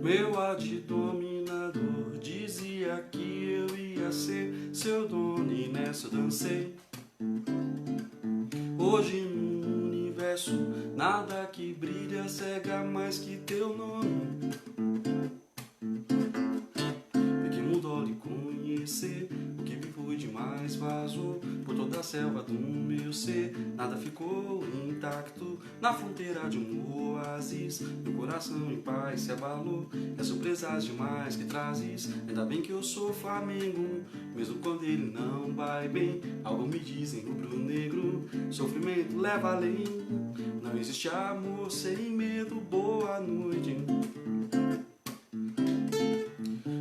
Meu dominador dizia que eu ia ser seu dono e nessa eu dancei. Hoje no universo nada que brilha cega mais que teu nome. Fiquei mudou lhe conhecer, o que vi foi demais, vazou por toda a selva do meu ser. Nada ficou intacto na fronteira de um oásis. Meu coração em paz se abalou, é surpresas demais que trazes. Ainda bem que eu sou Flamengo, mesmo quando ele não vai bem. Algo me dizem rubro-negro, sofrimento leva além. Não existe amor sem medo, boa noite.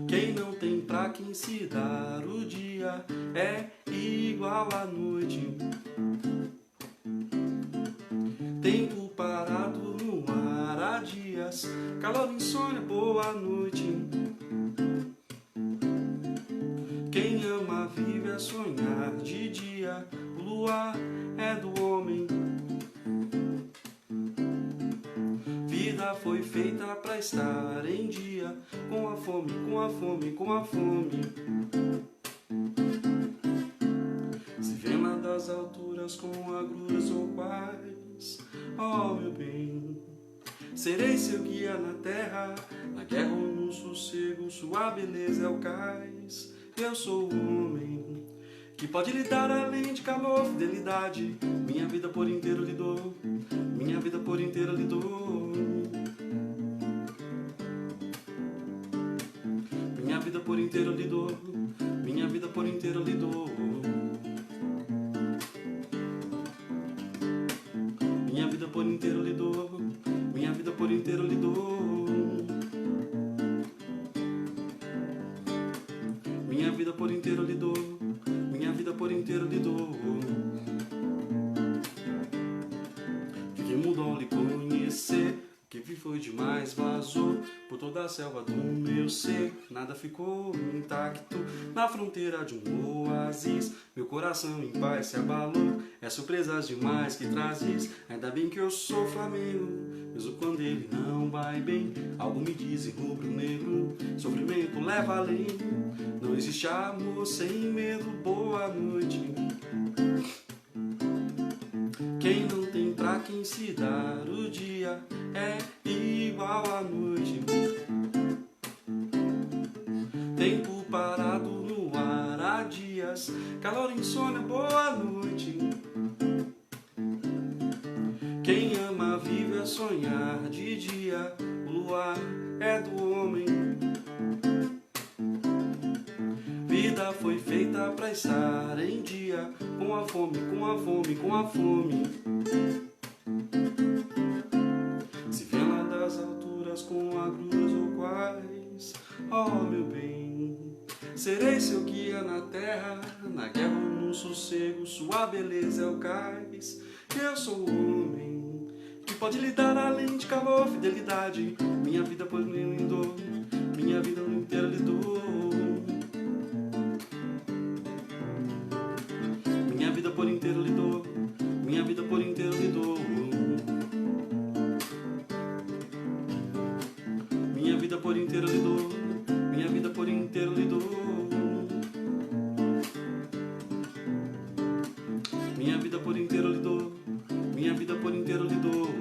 Quem não tem pra quem se dar, o dia é igual à noite. Tempo parado no ar há dias, calor, insônia, boa noite. Quem ama vive a sonhar de dia, o luar é do homem. Vida foi feita pra estar em dia, com a fome, com a fome, com a fome. Se vê lá das alturas com agruras ou quais, oh meu bem, serei seu guia na terra, na guerra ou no sossego, sua beleza é o cais. Eu sou o homem que pode lhe dar além de calor, fidelidade. Minha vida por inteiro lhe dou, minha vida por inteiro lhe dou. Minha vida por inteiro lhe dou, minha vida por inteiro lhe dou. Minha vida por inteiro lhe dou, minha vida por inteiro lhe dou. Minha vida por inteiro lhe dou, minha vida por inteiro lhe dou. Fiquei mudou lhe conhecer, que vi foi demais, vazou por toda a selva do meu ser. Nada ficou intacto na fronteira de um oásis. Meu coração em paz se abalou, é surpresas demais que trazes. Ainda bem que eu sou Flamengo, mesmo quando ele não vai bem. Algo me diz em rubro-negro, sofrimento leva além. Não existe amor sem medo, boa noite. Quem não tem pra quem se dar, o dia é igual à noite. Tempo parado no ar há dias, calor, insônia, boa noite. Quem ama vive a sonhar de dia, o luar é do homem. Vida foi feita pra estar em dia, com a fome, com a fome, com a fome. Se vê lá das alturas com agruras ou quais, oh meu bem, serei seu guia na terra, na guerra ou no sossego, sua beleza é o cais. Eu sou o homem que pode lhe dar além de calor, fidelidade. Minha vida por mim lhe dou, minha vida inteira lhe dou. Minha vida por inteiro lhe dou, minha vida por inteiro lhe dou. Minha vida por inteiro lhe dou, minha vida por inteiro lhe dou. Minha vida por inteiro lhe dou, minha vida por inteiro lhe dou.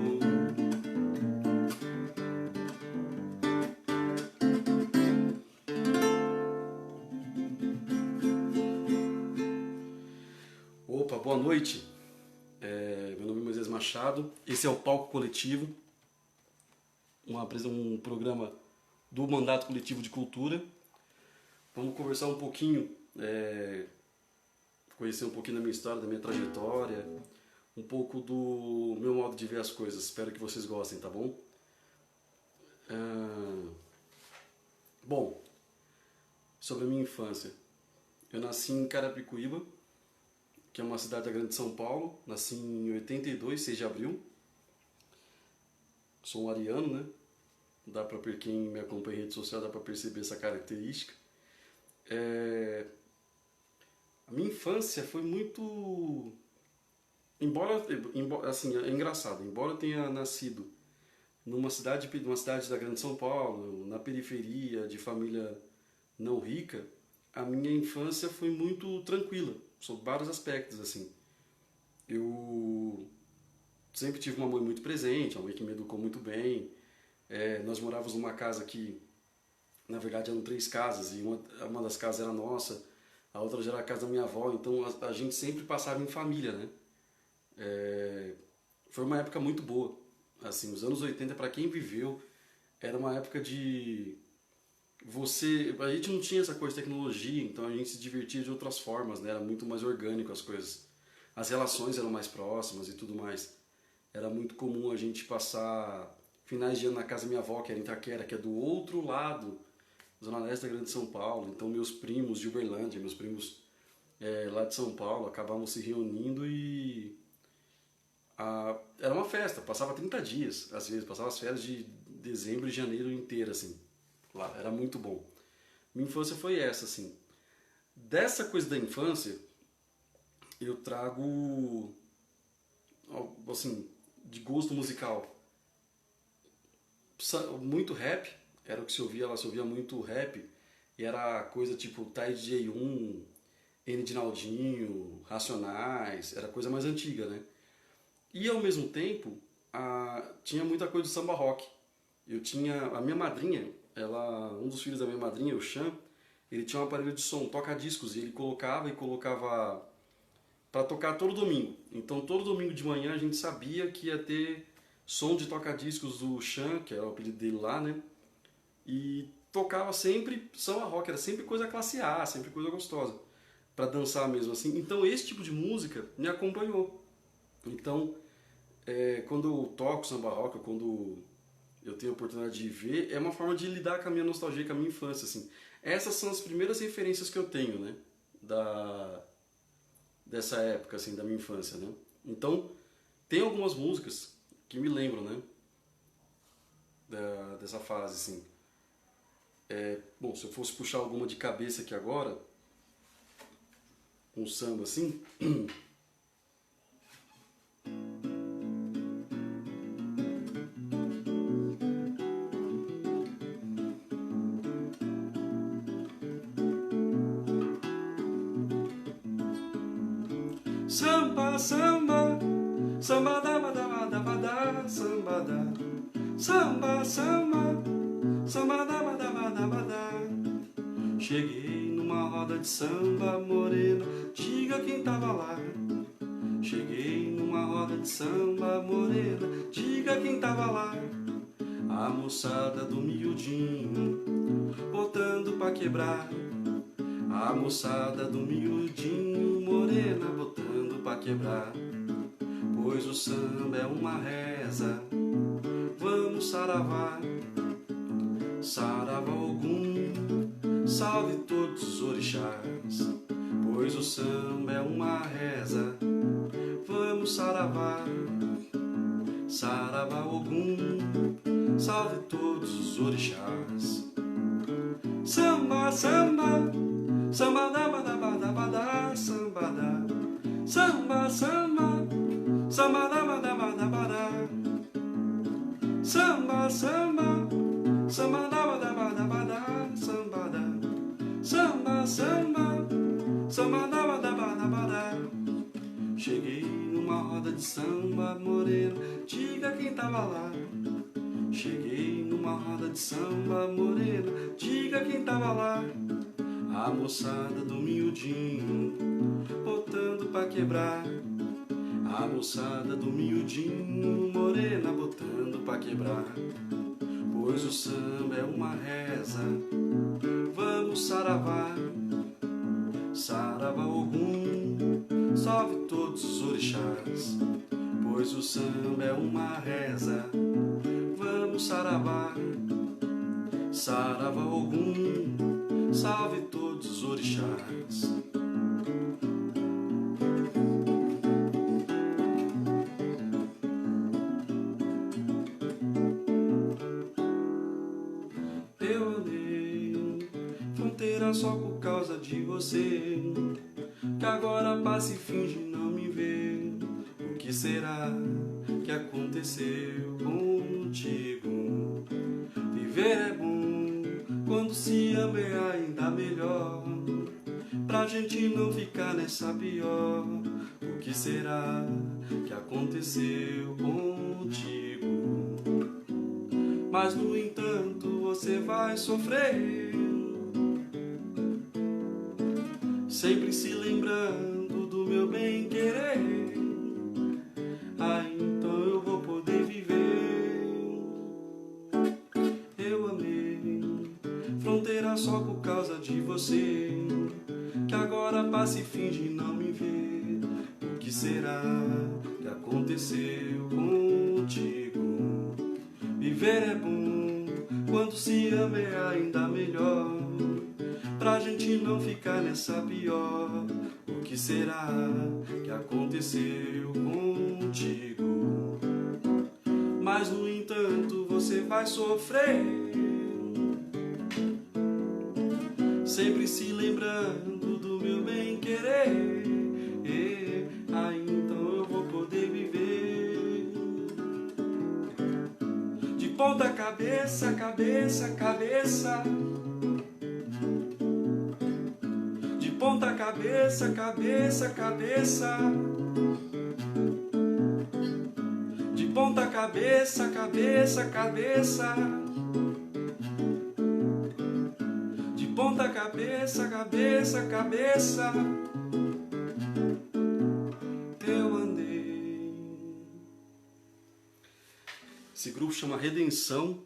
Opa, boa noite. Meu nome é Moisés Machado. Esse é o Palco Coletivo, um programa do Mandato Coletivo de Cultura. Vamos conversar um pouquinho, conhecer um pouquinho da minha história, da minha trajetória, um pouco do meu modo de ver as coisas. Espero que vocês gostem, tá bom? Bom, sobre a minha infância. Eu nasci em Carapicuíba, que é uma cidade da Grande São Paulo. Nasci em 82, 6 de abril. Sou um ariano, né? Dá pra, quem me acompanha em rede social, dá pra perceber essa característica. A minha infância foi muito... Embora assim, é engraçado, embora eu tenha nascido numa cidade da Grande São Paulo, na periferia, de família não rica, a minha infância foi muito tranquila, sob vários aspectos, assim. Eu sempre tive uma mãe muito presente, uma mãe que me educou muito bem. Nós morávamos numa casa que, na verdade, eram 3 casas, e uma das casas era nossa, a outra já era a casa da minha avó, então a gente sempre passava em família, né? Foi uma época muito boa. Assim, os anos 80, para quem viveu, era uma época de a gente não tinha essa coisa de tecnologia, então a gente se divertia de outras formas, né? Era muito mais orgânico as coisas. As relações eram mais próximas e tudo mais. Era muito comum a gente passar finais de ano na casa da minha avó, que era em Itaquera, que é do outro lado, Zona Leste da Grande São Paulo. Então meus primos de Uberlândia, meus primos lá de São Paulo, acabavam se reunindo e era uma festa, passava 30 dias, às vezes, passava as férias de dezembro e janeiro inteiro, assim, lá, era muito bom. Minha infância foi essa, assim. Dessa coisa da infância, eu trago, assim, de gosto musical, muito rap, era o que se ouvia, ela se ouvia muito rap, e era coisa tipo Ty DJ1, N de Naldinho, Racionais, era coisa mais antiga, né? E ao mesmo tempo, tinha muita coisa de samba rock. Eu tinha a minha madrinha, um dos filhos da minha madrinha, o Chan, ele tinha um aparelho de som, toca-discos, e ele colocava para tocar todo domingo. Então todo domingo de manhã a gente sabia que ia ter som de toca-discos do Chan, que era o apelido dele lá, né? E tocava sempre samba rock, era sempre coisa classe A, sempre coisa gostosa, para dançar mesmo assim. Então esse tipo de música me acompanhou. Então, quando eu toco samba rock, ou quando eu tenho a oportunidade de ver, é uma forma de lidar com a minha nostalgia, com a minha infância, assim. Essas são as primeiras referências que eu tenho, né, dessa época, assim, da minha infância, né. Então, tem algumas músicas que me lembram, né, dessa fase, assim. Bom, se eu fosse puxar alguma de cabeça aqui agora, um samba assim... Samba, samba, samba da ba da ba da ba da, samba da. Samba, samba, samba da ba da ba da ba da. Cheguei numa roda de samba morena, diga quem tava lá. Cheguei numa roda de samba morena, diga quem tava lá. A moçada do miudinho, botando pra quebrar. A moçada do miudinho, morena, botando pra quebrar. Pois o samba é uma reza, vamos saravá. Saravá Ogum, salve todos os orixás. Pois o samba é uma reza, vamos saravá. Saravá Ogum, salve todos os orixás. Samba, samba, samba da ba da ba da ba da, samba da. Samba, samba, samba da ba da ba da ba da. Samba, samba, samba da ba da ba da ba da, samba da. Samba, samba, samba da ba da ba da ba da. Cheguei numa roda de samba morena, diga quem tava lá. Cheguei numa roda de samba morena, diga quem tava lá. A moçada do miudinho, botando pra quebrar. A moçada do miudinho, morena, botando pra quebrar. Pois o samba é uma reza, vamos saravá. Saravá Ogum, salve todos os orixás. Pois o samba é uma reza, vamos saravá. Saravá Ogum, salve todos os orixás. Eu andei fronteira só por causa de você, que agora passa e finge não me ver. O que será que aconteceu com o contigo. Viver é bom, quando se ama é ainda melhor. Pra gente não ficar nessa pior. O que será que aconteceu contigo? Mas no entanto você vai sofrer, sempre se lembrando do meu bem querer. Ah, então eu vou poder viver. Eu amei fronteira só por causa de você, que agora passa e finge não me ver. O que será que aconteceu contigo? Viver é bom, quando se ama é ainda melhor. Pra gente não ficar nessa pior. O que será que aconteceu contigo? Mas no entanto você vai sofrer, sempre se lembrando do meu bem querer. Ah, então eu vou poder viver. De ponta cabeça, cabeça, cabeça. De ponta cabeça, cabeça, cabeça. De ponta cabeça, cabeça, cabeça. De ponta cabeça, cabeça, cabeça. Eu andei. Esse grupo chama Redenção,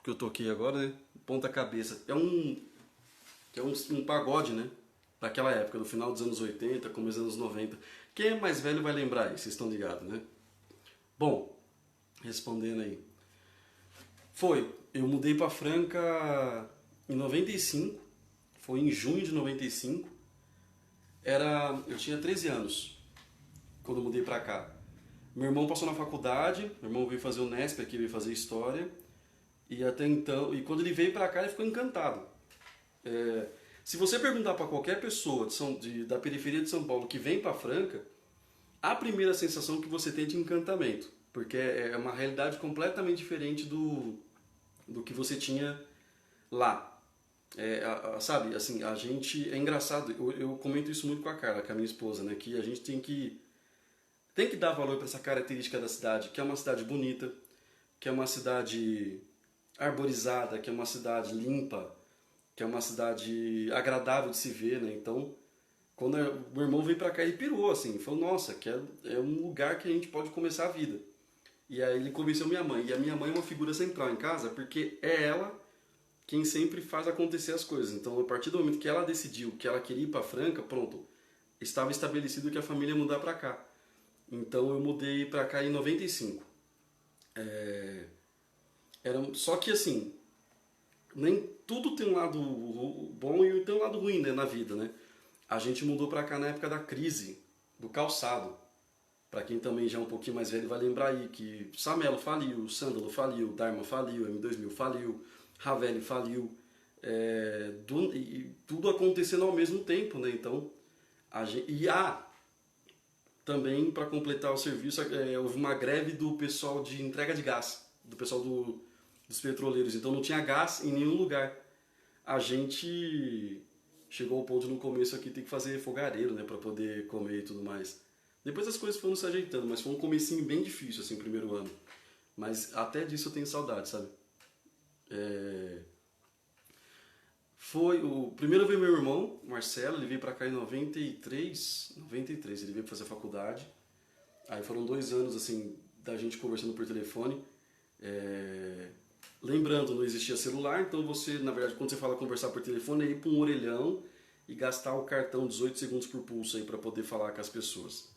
que eu toquei agora, né? Ponta cabeça. É um pagode, né? Daquela época, do final dos anos 80, começo dos anos 90. Quem é mais velho vai lembrar aí, vocês estão ligados, né? Bom, respondendo aí. Eu mudei pra Franca em 95, foi em junho de 95. Eu tinha 13 anos quando eu mudei pra cá. Meu irmão passou na faculdade, meu irmão veio fazer o Nesp aqui, veio fazer História. E até então, e quando ele veio pra cá, ele ficou encantado. Se você perguntar para qualquer pessoa da periferia de São Paulo que vem para Franca, a primeira sensação que você tem é de encantamento, porque é uma realidade completamente diferente do que você tinha lá. Sabe, assim, a gente... É engraçado, eu comento isso muito com a Carla, com a minha esposa, né, que a gente tem que dar valor para essa característica da cidade, que é uma cidade bonita, que é uma cidade arborizada, que é uma cidade limpa, que é uma cidade agradável de se ver, né? Então, quando o meu irmão veio pra cá, ele pirou, assim, falou, nossa, que é um lugar que a gente pode começar a vida. E aí ele convenceu minha mãe, e a minha mãe é uma figura central em casa, porque é ela quem sempre faz acontecer as coisas. Então, a partir do momento que ela decidiu que ela queria ir pra Franca, pronto, estava estabelecido que a família ia mudar pra cá. Então, eu mudei pra cá em 95. Só que, assim, nem tudo tem um lado bom e tem um lado ruim, né, na vida, né? A gente mudou pra cá na época da crise do calçado. Pra quem também já é um pouquinho mais velho vai lembrar aí que Samelo faliu, Sândalo faliu, Dharma faliu, M2000 faliu, Ravelli faliu. E tudo acontecendo ao mesmo tempo, né? Então, também para completar o serviço, houve uma greve do pessoal de entrega de gás, do pessoal dos petroleiros. Então não tinha gás em nenhum lugar. A gente chegou ao ponto no começo aqui ter que fazer fogareiro, né, para poder comer e tudo mais. Depois as coisas foram se ajeitando, mas foi um comecinho bem difícil, assim, o primeiro ano. Mas até disso eu tenho saudade, sabe? Primeiro veio meu irmão, Marcelo, ele veio pra cá em 93, ele veio fazer faculdade. Aí foram 2 anos, assim, da gente conversando por telefone. Lembrando, não existia celular, então você, na verdade, quando você fala conversar por telefone, é ir para um orelhão e gastar o cartão 18 segundos por pulso aí para poder falar com as pessoas.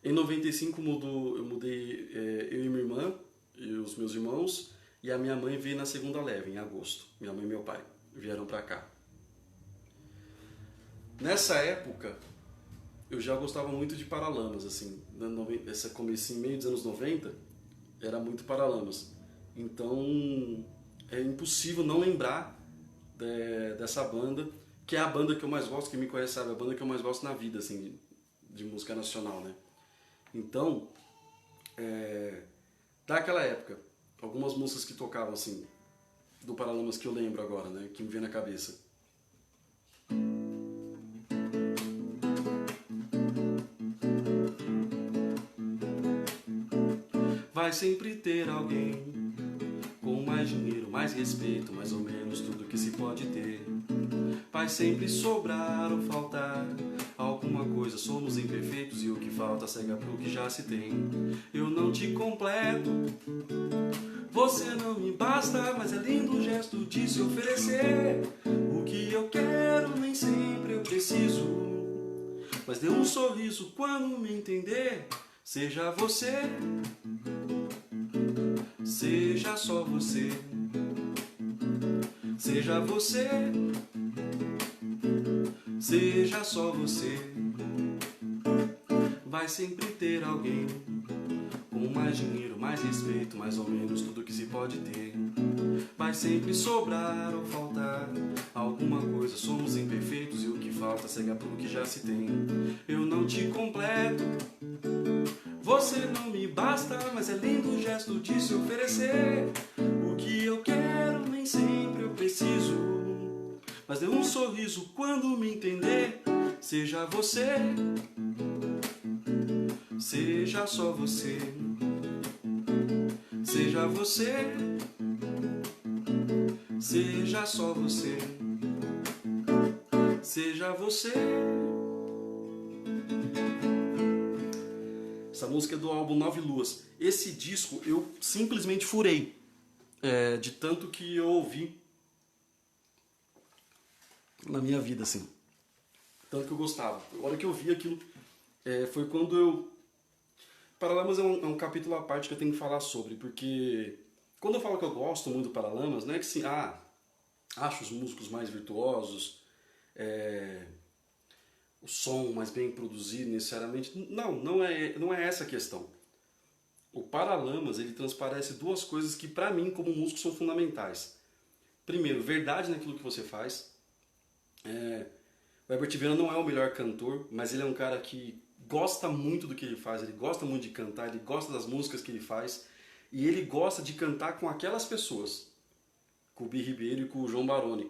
Em 95 eu mudei, eu e minha irmã e os meus irmãos, e a minha mãe veio na segunda leva, em agosto. Minha mãe e meu pai vieram para cá. Nessa época, eu já gostava muito de Paralamas, assim, essa comecinho, meio dos anos 90, era muito Paralamas. Então, é impossível não lembrar dessa banda, que é a banda que eu mais gosto, quem me conhece sabe, a banda que eu mais gosto na vida, assim, de música nacional, né? Então, daquela época, algumas músicas que tocavam assim, do Paralamas que eu lembro agora, né? Que me vem na cabeça. Vai sempre ter alguém com mais dinheiro, mais respeito, mais ou menos tudo que se pode ter. Vai sempre sobrar ou faltar alguma coisa, somos imperfeitos e o que falta cega pro que já se tem. Eu não te completo, você não me basta, mas é lindo o gesto de se oferecer. O que eu quero nem sempre eu preciso, mas dê um sorriso quando me entender. Seja você, seja só você, seja você, seja só você. Vai sempre ter alguém com mais dinheiro, mais respeito, mais ou menos tudo que se pode ter. Vai sempre sobrar ou faltar alguma coisa, somos imperfeitos e o que falta cega pro que já se tem. Eu não te completo, você não me basta, mas é lindo o gesto de se oferecer. O que eu quero nem sempre eu preciso, mas dê um sorriso quando me entender. Seja você, seja só você, seja você, seja só você, seja você. Essa música é do álbum Nove Luas. Esse disco eu simplesmente furei, de tanto que eu ouvi na minha vida, assim. Tanto que eu gostava. A hora que eu vi aquilo, foi quando eu... Paralamas é um capítulo à parte que eu tenho que falar sobre, porque quando eu falo que eu gosto muito do Paralamas, não é que assim, acho os músicos mais virtuosos, o som mais bem produzido necessariamente. Não é essa a questão. O Paralamas, ele transparece duas coisas que pra mim, como músico, são fundamentais. Primeiro, verdade naquilo que você faz. O Herbert Viana não é o melhor cantor, mas ele é um cara que gosta muito do que ele faz, ele gosta muito de cantar, ele gosta das músicas que ele faz, e ele gosta de cantar com aquelas pessoas, com o Bi Ribeiro e com o João Baroni.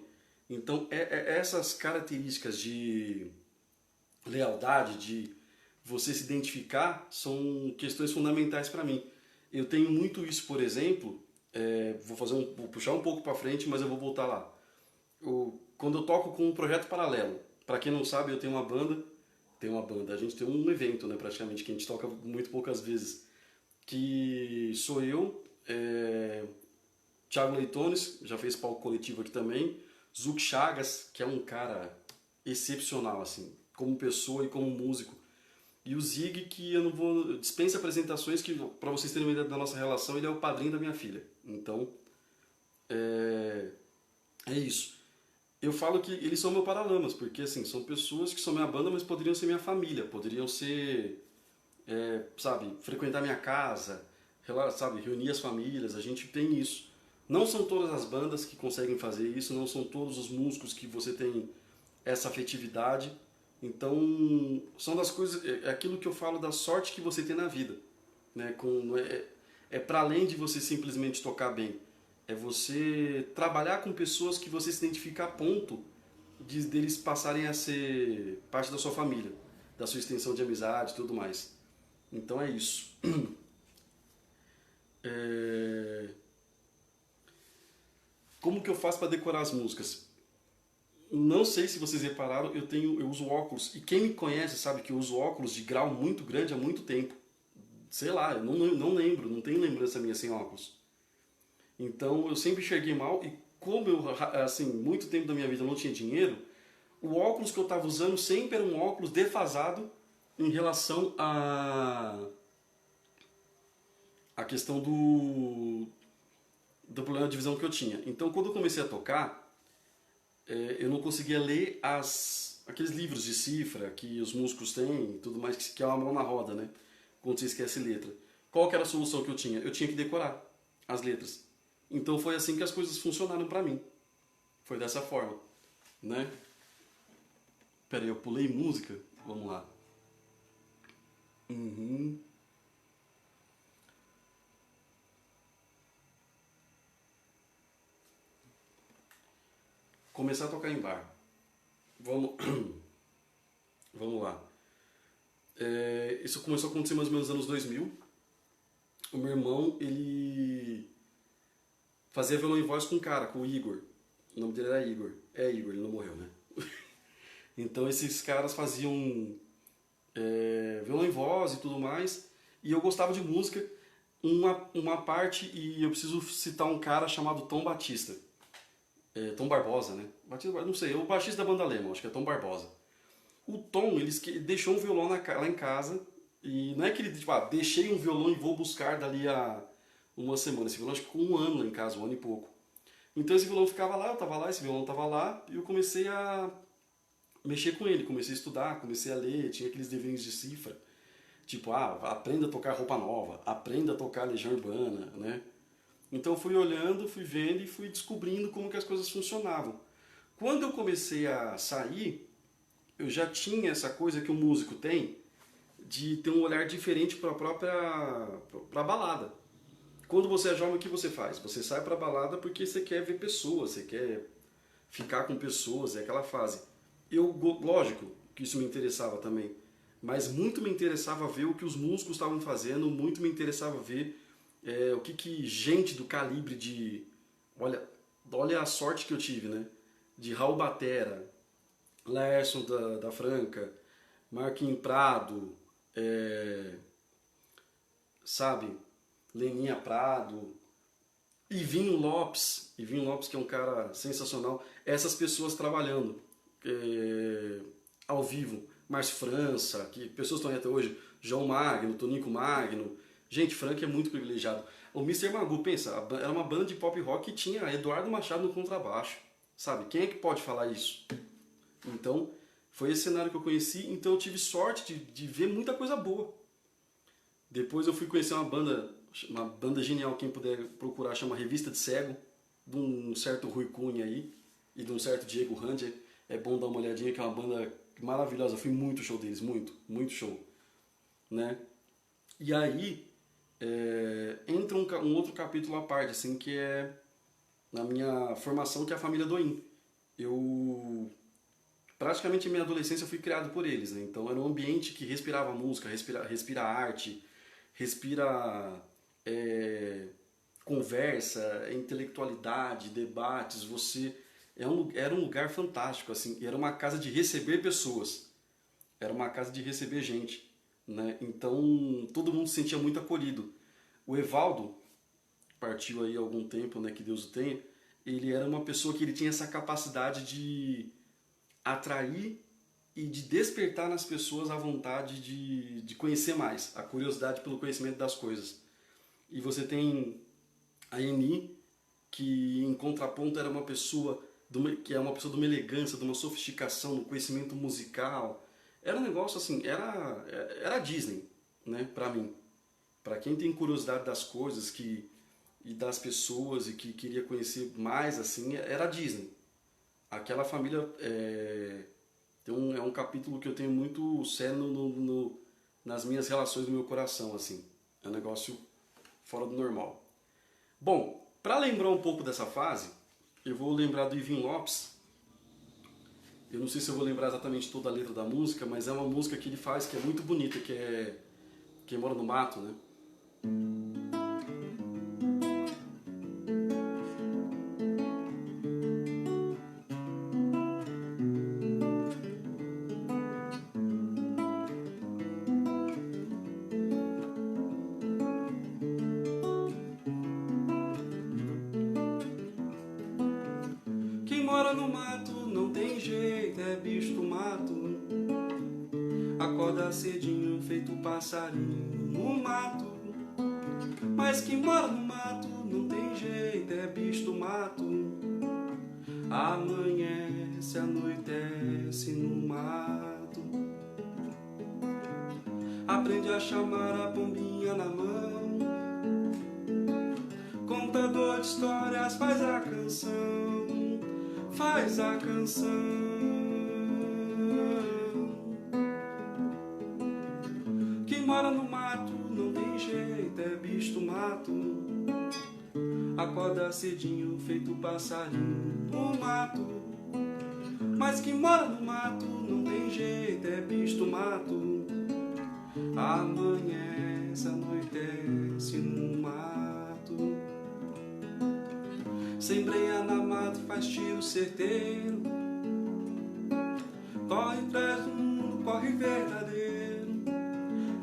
Então, essas características de lealdade, de você se identificar, são questões fundamentais para mim. Eu tenho muito isso, por exemplo, vou puxar um pouco para frente, mas eu vou voltar lá. Quando eu toco com um projeto paralelo, para quem não sabe, eu tenho uma banda, a gente tem um evento, né, praticamente, que a gente toca muito poucas vezes, que sou eu, Thiago Leitones, já fez palco coletivo aqui também, Zuc Chagas, que é um cara excepcional, assim, como pessoa e como músico, e o Zig, que eu não vou... dispensa apresentações, que para vocês terem uma ideia da nossa relação, ele é o padrinho da minha filha. Então, é isso. Eu falo que eles são meu Paralamas, porque assim, são pessoas que são minha banda, mas poderiam ser minha família, poderiam ser, sabe, frequentar minha casa, sabe, reunir as famílias, a gente tem isso. Não são todas as bandas que conseguem fazer isso, não são todos os músicos que você tem essa afetividade. Então, são das coisas, é aquilo que eu falo da sorte que você tem na vida, né? Para além de você simplesmente tocar bem, é você trabalhar com pessoas que você se identifica a ponto deles passarem a ser parte da sua família, da sua extensão de amizade e tudo mais. Então é isso. Como que eu faço para decorar as músicas? Não sei se vocês repararam, eu uso óculos. E quem me conhece sabe que eu uso óculos de grau muito grande há muito tempo. Sei lá, eu não lembro, não tenho lembrança minha sem óculos. Então eu sempre enxerguei mal e como eu, assim, muito tempo da minha vida eu não tinha dinheiro, o óculos que eu estava usando sempre era um óculos defasado em relação a questão do problema de visão que eu tinha. Então quando eu comecei a tocar, eu não conseguia ler aqueles livros de cifra que os músicos têm e tudo mais, que é uma mão na roda, né? Quando você esquece letra. Qual que era a solução que eu tinha? Eu tinha que decorar as letras. Então foi assim que as coisas funcionaram pra mim. Foi dessa forma, né? Pera aí, eu pulei música? Vamos lá. começar a tocar em bar. Vamos, vamos lá. Isso começou a acontecer mais ou menos nos anos 2000. O meu irmão, ele fazia violão em voz com um cara, com o Igor. O nome dele era Igor. É Igor, ele não morreu, né? Então esses caras faziam violão em voz e tudo mais. E eu gostava de música. Uma parte, e eu preciso citar um cara chamado Tom Batista. Tom Barbosa, né? Batista, não sei, é o baixista da banda Lemon, acho que é Tom Barbosa. O Tom, ele deixou um violão lá em casa. E não é que ele, tipo, deixei um violão e vou buscar dali a uma semana. Esse violão acho que ficou um ano lá em casa, um ano e pouco. Então esse violão ficava lá, eu tava lá, esse violão tava lá, e eu comecei a mexer com ele, comecei a estudar, comecei a ler, tinha aqueles desenhos de cifra, tipo, aprenda a tocar Roupa Nova, aprenda a tocar Legião Urbana, né? Então eu fui olhando, fui vendo e fui descobrindo como que as coisas funcionavam. Quando eu comecei a sair, eu já tinha essa coisa que o músico tem, de ter um olhar diferente para a balada. Quando você é jovem, o que você faz? Você sai para a balada porque você quer ver pessoas, você quer ficar com pessoas, é aquela fase. Lógico que isso me interessava também, mas muito me interessava ver o que os músicos estavam fazendo, muito me interessava ver o que gente do calibre de... Olha a sorte que eu tive, né? De Raul Batera, Laerson da Franca, Marquinhos Prado, sabe, Leninha Prado, Ivinho Lopes, que é um cara sensacional, essas pessoas trabalhando ao vivo, Márcio França, que pessoas estão aí até hoje, João Magno, Tonico Magno, gente, Frank é muito privilegiado. O Mr. Magoo, pensa, era uma banda de pop rock que tinha Eduardo Machado no contrabaixo, sabe, quem é que pode falar isso? Então, foi esse cenário que eu conheci, então eu tive sorte de ver muita coisa boa. Depois eu fui conhecer uma banda genial, quem puder procurar, chama Revista de Cego, de um certo Rui Cunha aí, e de um certo Diego Ranger. É bom dar uma olhadinha, que é uma banda maravilhosa, eu fui muito show deles, muito show. Né? E aí, entra um outro capítulo à parte, assim, que é na minha formação, que é a família Doim. Praticamente a minha adolescência eu fui criado por eles, né? Então era um ambiente que respirava música, respira arte, respira conversa, intelectualidade, debates. Era um lugar fantástico, assim. Era uma casa de receber pessoas, era uma casa de receber gente, né? Então todo mundo se sentia muito acolhido. O Evaldo partiu aí há algum tempo, né? Que Deus o tenha. Ele era uma pessoa que ele tinha essa capacidade de atrair e de despertar nas pessoas a vontade de conhecer mais, a curiosidade pelo conhecimento das coisas. E você tem a Eni, que em contraponto era uma pessoa que é uma pessoa de uma elegância, de uma sofisticação, no conhecimento musical. Era um negócio assim, era Disney, né, para mim. Para quem tem curiosidade das coisas e das pessoas e que queria conhecer mais, assim, era Disney. Aquela família é um capítulo que eu tenho muito sério nas minhas relações do meu coração, assim. É um negócio fora do normal. Bom, para lembrar um pouco dessa fase, eu vou lembrar do Ivinho Lopes. Eu não sei se eu vou lembrar exatamente toda a letra da música, mas é uma música que ele faz que é muito bonita, que é Quem Mora no Mato, né? Quem mora no mato não tem jeito, é bicho do mato. Acorda cedinho, feito passarinho no mato. Mas quem mora no mato não tem jeito, é bicho do mato. Amanhece, anoitece no mato. Aprende a chamar a pombinha na mão. Contador de histórias faz a canção. Faz a canção. Quem mora no mato não tem jeito, é bicho do mato. Acorda cedinho, feito passarinho no mato. Mas quem mora no mato não tem jeito, é bicho do mato. Amanhece, anoitece no mato. Se embrenha na mata e faz tiro certeiro. Corre atrás do mundo, corre verdadeiro.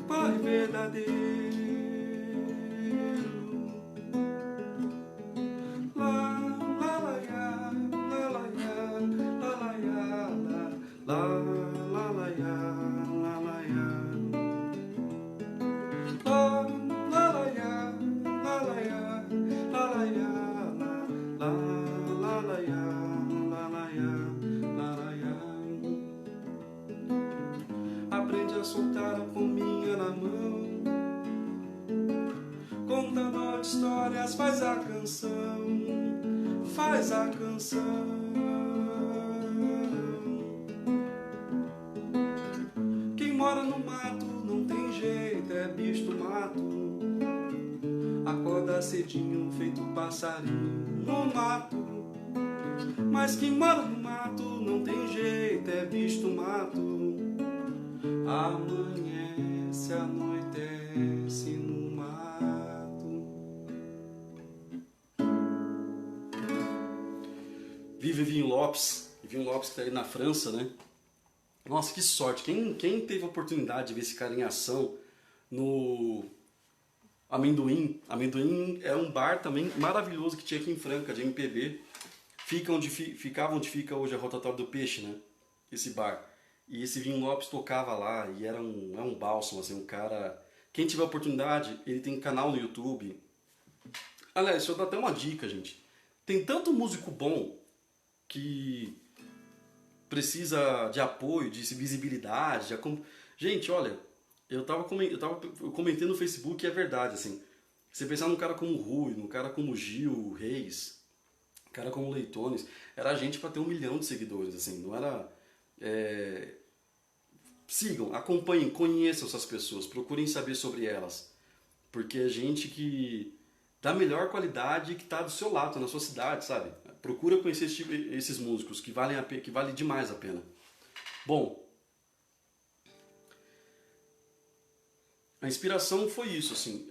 Corre verdadeiro. Lá, lá, lá, ya, lá, lá, ya, lá, lá, ya, lá, lá, lá, ya, lá, lá, ya. Lá, lá, lá, ya, lá, lá, ya, lá, lá, ya, lá, lá, lá, ya, lá, lá, ya, lá, lá, ya. Aprende a soltar a pombinha na mão. Contador de histórias, faz a canção. Faz a canção. Quem mora no mato não tem jeito, é bicho do mato. Acorda cedinho, feito passarinho no mato. Mas quem mora no mato não tem jeito, é bicho do mato. Amanhece, anoitece no mato. Vive Vinho Lopes. Vinho Lopes que tá aí na França, né? Nossa, que sorte. Quem teve a oportunidade de ver esse cara em ação no Amendoim? Amendoim é um bar também maravilhoso que tinha aqui em Franca, de MPB. Ficava onde fica hoje a Rotatória do Peixe, né? Esse bar. E esse Vinho Lopes tocava lá e era um bálsamo, assim, um cara... Quem tiver oportunidade, ele tem canal no YouTube. Aliás, deixa eu dar até uma dica, gente. Tem tanto músico bom que precisa de apoio, de visibilidade. Gente, olha, eu comentei no Facebook e é verdade, assim. Você pensar num cara como o Rui, num cara como o Gil Reis, um cara como o Leitones, era gente para ter 1 milhão de seguidores, assim, não era... Sigam, acompanhem, conheçam essas pessoas, procurem saber sobre elas, porque é gente que da melhor qualidade que está do seu lado, na sua cidade, sabe? Procura conhecer esses músicos que vale demais a pena. Bom, a inspiração foi isso, assim.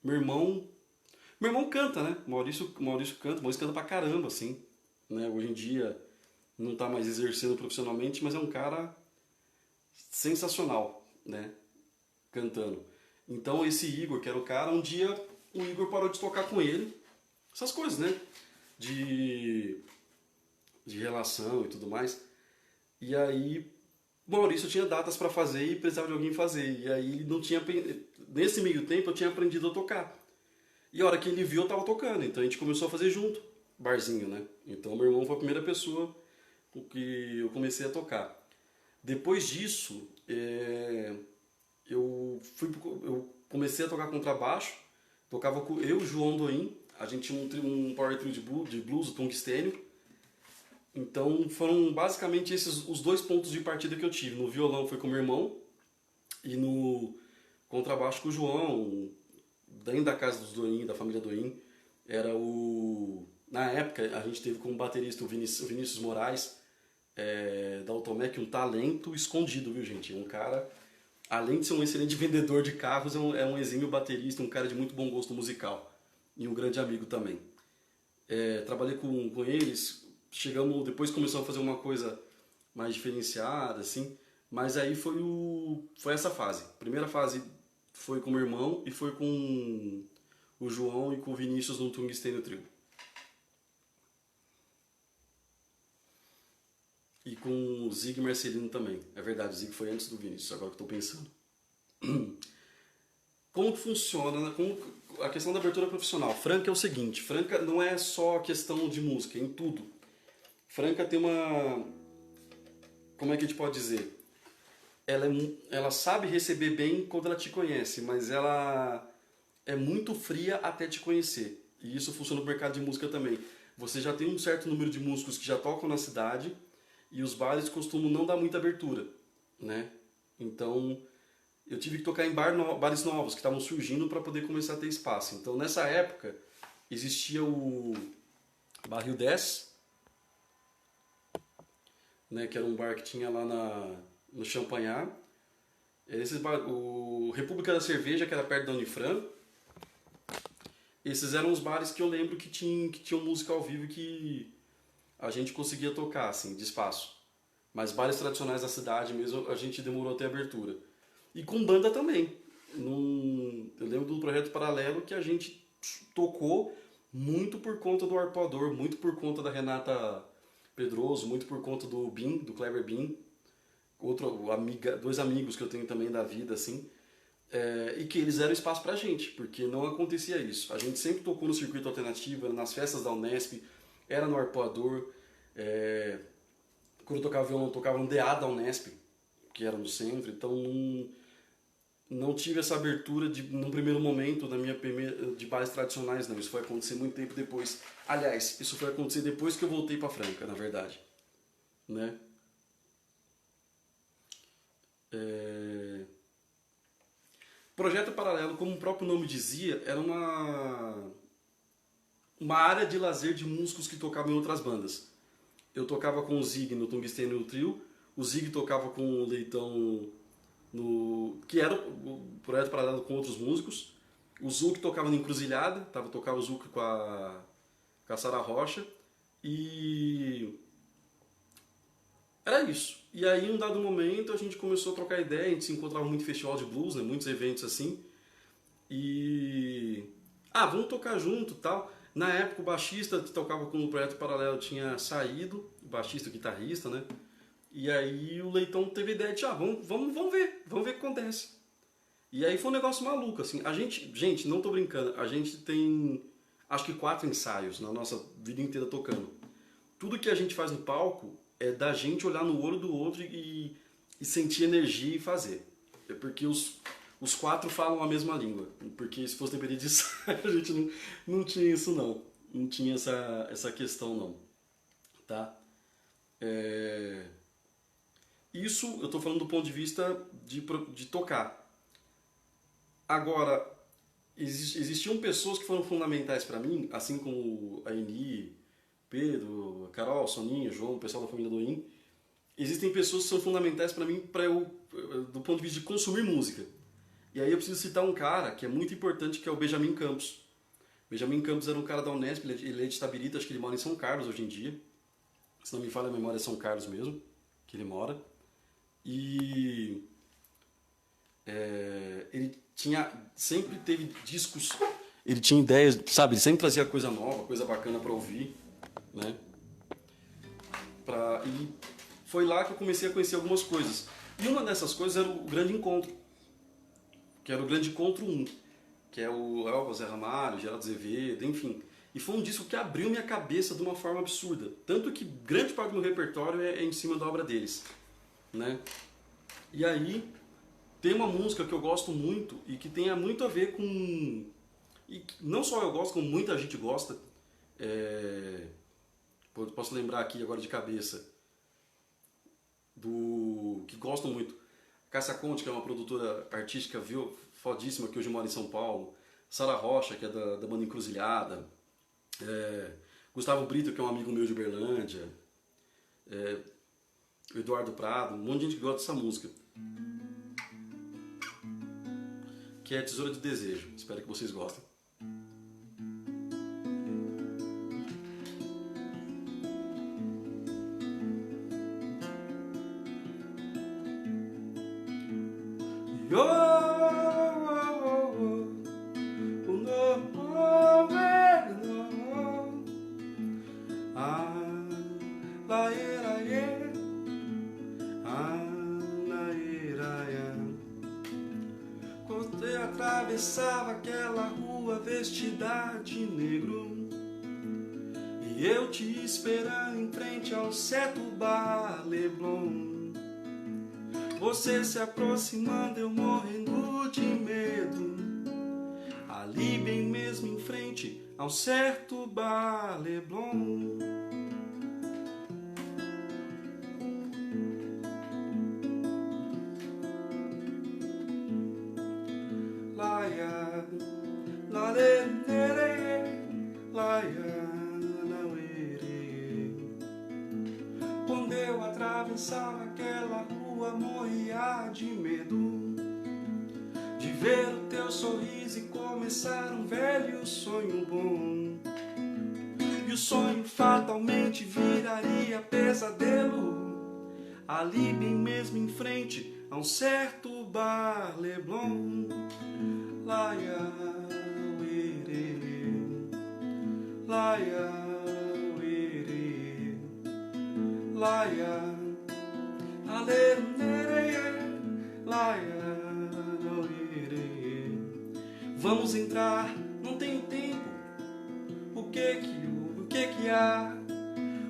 Meu irmão canta, né? Maurício canta pra caramba, assim, né? Hoje em dia não está mais exercendo profissionalmente, mas é um cara sensacional, né? Cantando. Então esse Igor, que era o cara, um dia o Igor parou de tocar com ele. Essas coisas, né? De relação e tudo mais. E aí o Maurício tinha datas para fazer e precisava de alguém fazer. E aí não tinha... Nesse meio tempo eu tinha aprendido a tocar. E a hora que ele viu eu tava tocando. Então a gente começou a fazer junto. Barzinho, né? Então meu irmão foi a primeira pessoa com que eu comecei a tocar. Depois disso, eu comecei a tocar contrabaixo, tocava com eu e o João Doim, a gente tinha um power trio de blues, o Tungstênio. Então foram basicamente esses os 2 pontos de partida que eu tive. No violão foi com o meu irmão e no contrabaixo com o João, dentro da casa dos Doim, da família Doim, era o... Na época a gente teve como baterista o Vinícius Moraes, da Automec, um talento escondido, viu, gente? Um cara, além de ser um excelente vendedor de carros, é um exímio baterista, um cara de muito bom gosto musical e um grande amigo também. Trabalhei com eles, depois começamos a fazer uma coisa mais diferenciada, assim, mas aí foi essa fase. A primeira fase foi com o meu irmão e foi com o João e com o Vinícius no Tungstênio Trio. E com o Zig Marcelino também. É verdade, o Zig foi antes do Vinícius, agora que eu estou pensando. Como que funciona, né? A questão da abertura profissional? Franca é o seguinte, Franca não é só questão de música, é em tudo. Franca tem uma... Como é que a gente pode dizer? Ela sabe receber bem quando ela te conhece, mas ela é muito fria até te conhecer. E isso funciona no mercado de música também. Você já tem um certo número de músicos que já tocam na cidade, e os bares costumam não dar muita abertura, né? Então, eu tive que tocar em bares novos que estavam surgindo para poder começar a ter espaço. Então, nessa época, existia o Barril 10, né, que era um bar que tinha lá no Champanhar. O República da Cerveja, que era perto da Unifran. Esses eram os bares que eu lembro que tinham música ao vivo e que a gente conseguia tocar, assim, de espaço. Mas bares tradicionais da cidade mesmo, a gente demorou até a abertura. E com banda também. Eu lembro do Projeto Paralelo que a gente tocou muito por conta do Arpoador, muito por conta da Renata Pedroso, muito por conta do Bin, do Kleber Bin. Dois amigos que eu tenho também da vida, assim. E que eles deram espaço pra gente, porque não acontecia isso. A gente sempre tocou no circuito alternativo, era nas festas da Unesp, era no Arpoador. Quando eu tocava violão, eu tocava no DA da Unesp, que era no centro, então não tive essa abertura num primeiro momento de bares tradicionais, não. Isso foi acontecer muito tempo depois. Aliás, isso foi acontecer depois que eu voltei pra Franca, na verdade. Né? Projeto Paralelo, como o próprio nome dizia, era uma área de lazer de músicos que tocavam em outras bandas. Eu tocava com o Zig no Tungstênio no Trio, o Zig tocava com o Leitão que era o Projeto Paralelo com outros músicos, o Zuc tocava na Encruzilhada, tocava o Zuc com a Sara Rocha, e era isso. E aí, em um dado momento, a gente começou a trocar ideia, a gente se encontrava muito em festival de blues, né, muitos eventos assim, e vamos tocar junto, tal. Na época, o baixista que tocava com o Projeto Paralelo tinha saído, o baixista, o guitarrista, né? E aí o Leitão teve a ideia de, vamos ver o que acontece. E aí foi um negócio maluco, assim. Gente, não tô brincando, a gente tem, acho que 4 ensaios na nossa vida inteira tocando. Tudo que a gente faz no palco é da gente olhar no olho do outro e sentir energia e fazer. É porque os 4 falam a mesma língua. Porque se fosse depender disso, a gente não tinha isso não. Não tinha essa questão não. Tá? Isso eu estou falando do ponto de vista de tocar. Agora, existiam pessoas que foram fundamentais para mim, assim como a Eni, Pedro, a Carol, Soninha, João, o pessoal da família do In. Existem pessoas que são fundamentais para mim do ponto de vista de consumir música. E aí eu preciso citar um cara que é muito importante, que é o Benjamin Campos. Benjamin Campos era um cara da Unesp, ele é de Itabirito, acho que ele mora em São Carlos hoje em dia. Se não me falha a memória, é São Carlos mesmo, que ele mora. E ele sempre teve discos, ele tinha ideias, sabe, ele sempre trazia coisa nova, coisa bacana para ouvir, né? E foi lá que eu comecei a conhecer algumas coisas. E uma dessas coisas era o Grande Encontro, que era o Grande Encontro 1, que é o Elba, Zé Ramalho, Geraldo Azevedo, enfim. E foi um disco que abriu minha cabeça de uma forma absurda. Tanto que grande parte do meu repertório é em cima da obra deles, né? E aí tem uma música que eu gosto muito e que tem muito a ver com... E não só eu gosto, como muita gente gosta. Posso lembrar aqui agora de cabeça que gostam muito. Cássia Conte, que é uma produtora artística fodíssima, que hoje mora em São Paulo. Sara Rocha, que é da banda Encruzilhada. Gustavo Brito, que é um amigo meu de Uberlândia. Eduardo Prado, um monte de gente que gosta dessa música. Que é Tesoura de Desejo. Espero que vocês gostem. Quando eu atravessava aquela rua vestida de negro, e eu te esperando em frente ao certo bar Leblon, você se aproximando, eu morrendo de medo, ali bem mesmo em frente ao certo bar Leblon. Laia, la le nere, laia, não ere. Quando eu atravessava atravessava aquela rua, morria de medo de ver o teu sorriso e começar um velho sonho bom. E o sonho fatalmente viraria pesadelo, ali bem mesmo em frente a um certo bar Leblon. Laia, uerê, laia, uerê, laia, alê, laia, uerê. Vamos entrar, não tenho tempo. O que que há?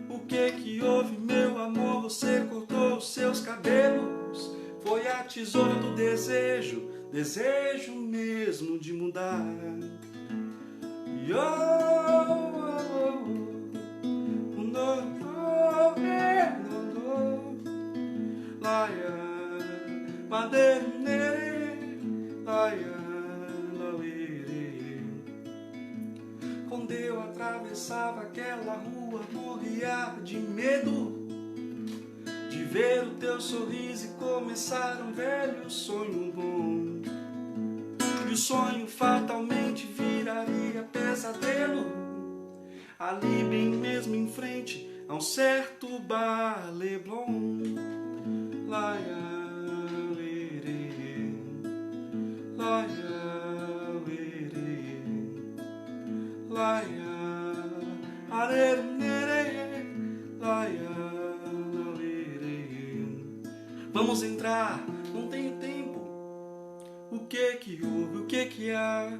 O que houve, meu amor? Você cortou os seus cabelos. Foi a tesoura do desejo, desejo mesmo de mudar. E laia, madeira, laia, lauere. Quando eu atravessava aquela rua, morria de medo de ver o teu sorriso e começar um velho sonho bom. E o sonho fatalmente viraria pesadelo, ali bem mesmo em frente a um certo bar Leblon. Laia, uerê, laia, uerê, laia, arerê, laia, uerê. Vamos entrar, não tenho tempo. O que houve, o que há?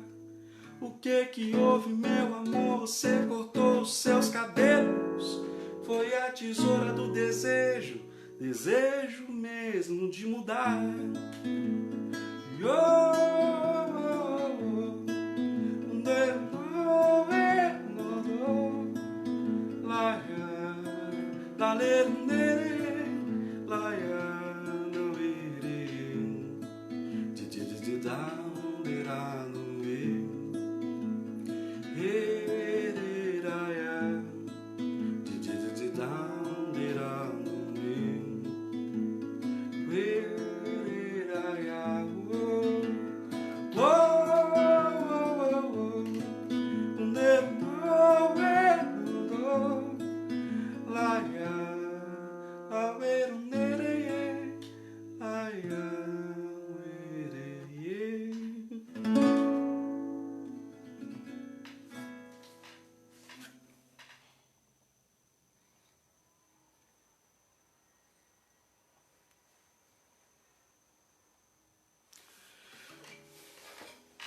O que houve, meu amor? Você cortou os seus cabelos. Foi a tesoura do desejo, desejo mesmo de mudar.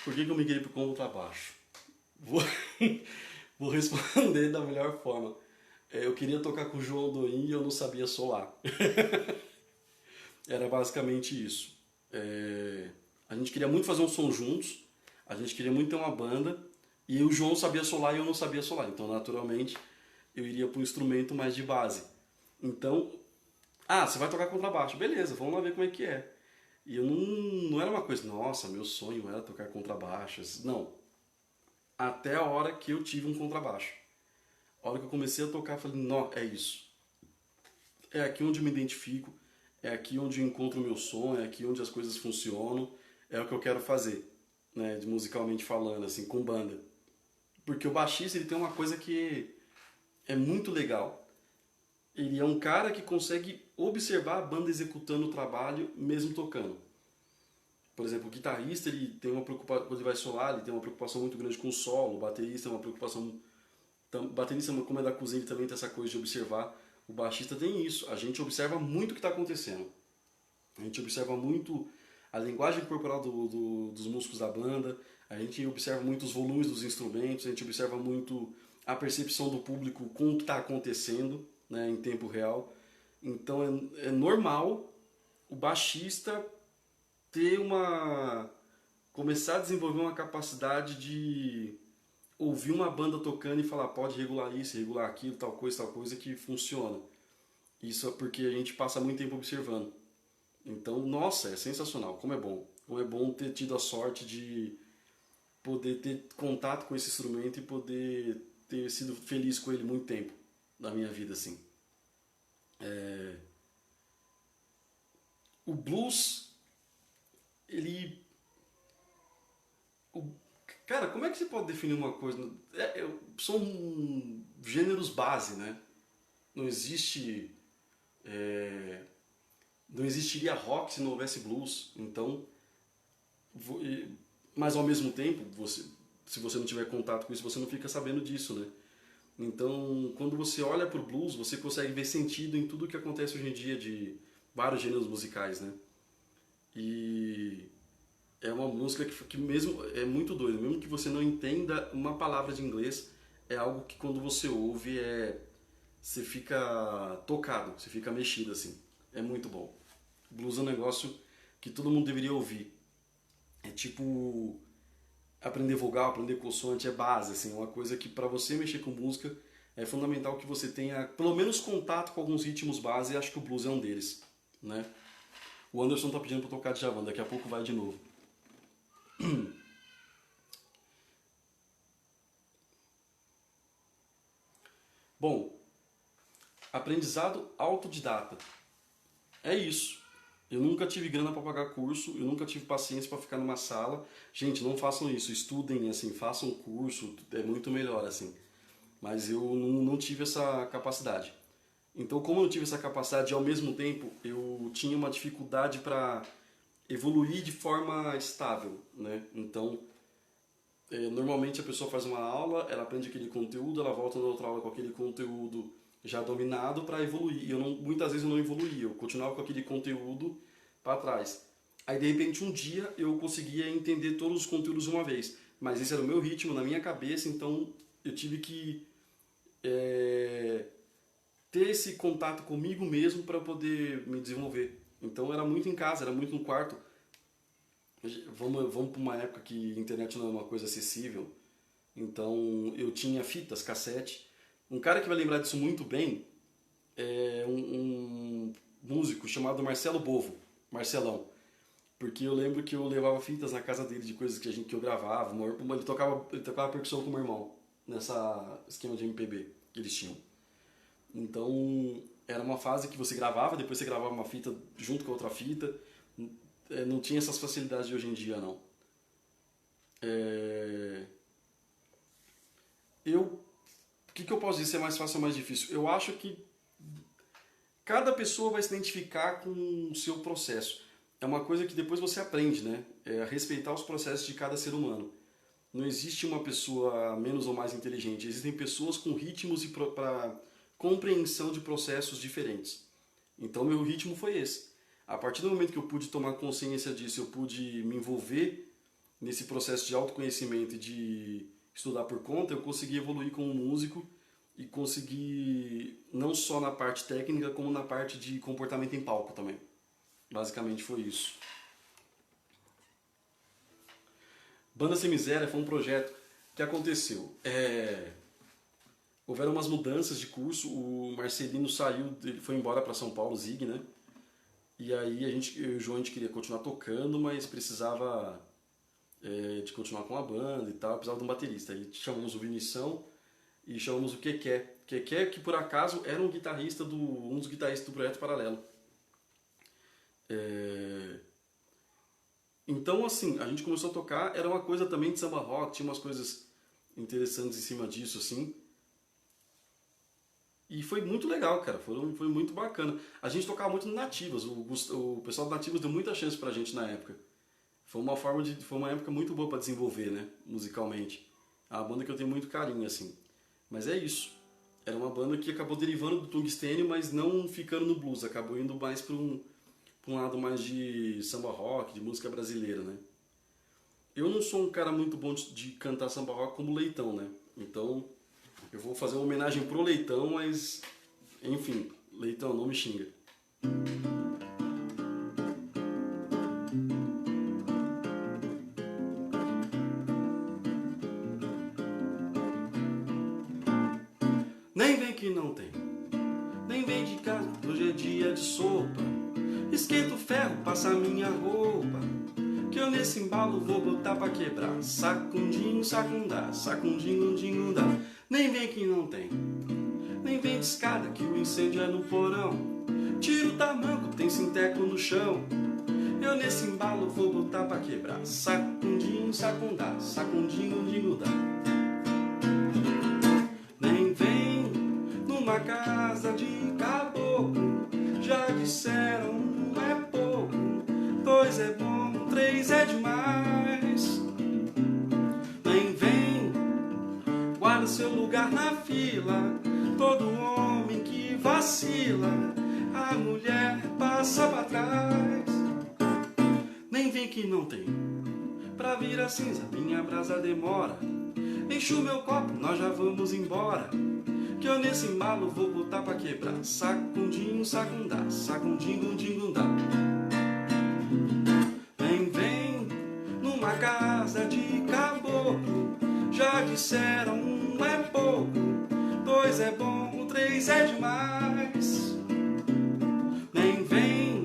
Por que eu migrei para o contrabaixo? Vou responder da melhor forma. Eu queria tocar com o João Doim e eu não sabia solar. Era basicamente isso. A gente queria muito fazer um som juntos, a gente queria muito ter uma banda, e o João sabia solar e eu não sabia solar. Então, naturalmente, eu iria para um instrumento mais de base. Então, você vai tocar contrabaixo. Beleza, vamos lá ver como é que é. E eu não era uma coisa, nossa, meu sonho era tocar contrabaixo. Não. Até a hora que eu tive um contrabaixo. A hora que eu comecei a tocar, eu falei, não, é isso. É aqui onde eu me identifico, é aqui onde eu encontro o meu som, é aqui onde as coisas funcionam, é o que eu quero fazer, né, musicalmente falando, assim, com banda. Porque o baixista, ele tem uma coisa que é muito legal. Ele é um cara que consegue observar a banda executando o trabalho, mesmo tocando. Por exemplo, o guitarrista, ele tem uma preocupação, quando ele vai solar, ele tem uma preocupação muito grande com o solo, o baterista é uma preocupação... O baterista, como é da cozinha, ele também tem essa coisa de observar. O baixista tem isso, a gente observa muito o que está acontecendo. A gente observa muito a linguagem corporal dos músicos da banda, a gente observa muito os volumes dos instrumentos, a gente observa muito a percepção do público com o que está acontecendo, né, em tempo real. Então é normal o baixista começar a desenvolver uma capacidade de ouvir uma banda tocando e falar, pode regular isso, regular aquilo, tal coisa que funciona. Isso é porque a gente passa muito tempo observando. Então, nossa, é sensacional, como é bom. Como é bom ter tido a sorte de poder ter contato com esse instrumento e poder ter sido feliz com ele muito tempo na minha vida, assim. o blues, ele... o- cara, como é que você pode definir uma coisa? São gêneros base, né? Não existe... é, não existiria rock se não houvesse blues. Então, mas ao mesmo tempo, se você não tiver contato com isso, você não fica sabendo disso, né? Então, quando você olha pro blues, você consegue ver sentido em tudo que acontece hoje em dia de vários gêneros musicais, né? E é uma música que mesmo é muito doida, mesmo que você não entenda uma palavra de inglês, é algo que quando você ouve você fica tocado, você fica mexido assim. É muito bom. Blues é um negócio que todo mundo deveria ouvir. É tipo aprender vogal, aprender consoante, é base, assim, é uma coisa que para você mexer com música é fundamental que você tenha pelo menos contato com alguns ritmos base, e acho que o blues é um deles, né? O Anderson tá pedindo pra tocar Djavan, daqui a pouco vai de novo. Bom, aprendizado autodidata. É isso. Eu nunca tive grana para pagar curso, eu nunca tive paciência para ficar numa sala. Gente, não façam isso, estudem, assim, façam curso, é muito melhor, assim. Mas eu não tive essa capacidade. Então, como eu não tive essa capacidade, ao mesmo tempo, eu tinha uma dificuldade para evoluir de forma estável, né? Então, normalmente a pessoa faz uma aula, ela aprende aquele conteúdo, ela volta na outra aula com aquele conteúdo já dominado para evoluir. E eu não, muitas vezes eu não evoluía, eu continuava com aquele conteúdo para trás. Aí de repente um dia eu conseguia entender todos os conteúdos de uma vez, mas esse era o meu ritmo na minha cabeça, então eu tive que é, ter esse contato comigo mesmo para poder me desenvolver. Então era muito em casa, era muito no quarto. Vamos para uma época que a internet não é uma coisa acessível. Então eu tinha fitas, cassete. Um cara que vai lembrar disso muito bem é um músico chamado Marcelo Bovo, Marcelão. Porque eu lembro que eu levava fitas na casa dele de coisas que eu gravava. Ele tocava percussão com o meu irmão, nessa esquema de MPB que eles tinham. Então era uma fase que você gravava, depois você gravava uma fita junto com outra fita. Não tinha essas facilidades de hoje em dia, não. É, o que eu posso dizer se é mais fácil ou mais difícil? Eu acho que cada pessoa vai se identificar com o seu processo. É uma coisa que depois você aprende, né? É respeitar os processos de cada ser humano. Não existe uma pessoa menos ou mais inteligente. Existem pessoas com ritmos para compreensão de processos diferentes. Então meu ritmo foi esse. A partir do momento que eu pude tomar consciência disso, eu pude me envolver nesse processo de autoconhecimento e de estudar por conta, eu consegui evoluir como músico e consegui não só na parte técnica, como na parte de comportamento em palco também. Basicamente foi isso. Banda Sem Miséria foi um projeto que aconteceu. Houveram umas mudanças de curso, o Marcelino saiu, ele foi embora para São Paulo, Zig, né? E aí eu e o João a gente queria continuar tocando, mas precisava de continuar com a banda e tal, precisava de um baterista. Aí chamamos o Vinição e chamamos o Keké. Keké, que por acaso era um dos guitarristas do Projeto Paralelo. Então, assim, a gente começou a tocar, era uma coisa também de samba rock, tinha umas coisas interessantes em cima disso, assim. E foi muito legal, cara, foi muito bacana. A gente tocava muito no Nativas, o pessoal do Nativas deu muita chance pra gente na época. Foi uma época muito boa pra desenvolver, né, musicalmente. É uma banda que eu tenho muito carinho, assim. Mas é isso. Era uma banda que acabou derivando do tungstênio, mas não ficando no blues, acabou indo mais pra um lado mais de samba rock, de música brasileira, né. Eu não sou um cara muito bom de cantar samba rock como Leitão, né. Então eu vou fazer uma homenagem pro Leitão, mas enfim, Leitão, não me xinga. Nem vem que não tem, nem vem de casa, hoje é dia de sopa. Esquenta o ferro, passa a minha roupa, que eu nesse embalo vou botar pra quebrar. Sacundinho, sacundá, sacundinho, dingundá. Nem vem que não tem, nem vem de escada, que o incêndio é no porão. Tira o tamanco, tem sinteco no chão. Eu nesse embalo vou botar pra quebrar. Sacundinho, sacundá, sacundinho, dingudá. Nem vem numa casa de caboclo. Já disseram, um é pouco, dois é bom, três é demais. Nem vem, guarda seu lugar na fila. Todo homem que vacila, a mulher passa pra trás. Nem vem que não tem pra virar cinza, minha brasa demora. Enche o meu copo, nós já vamos embora. Que eu nesse embalo vou botar pra quebrar. Sacundinho, sacundá, sacundinho, dingundá. Nem vem numa casa de caboclo. Já disseram, um é pouco, dois é bom, três é demais. Nem vem,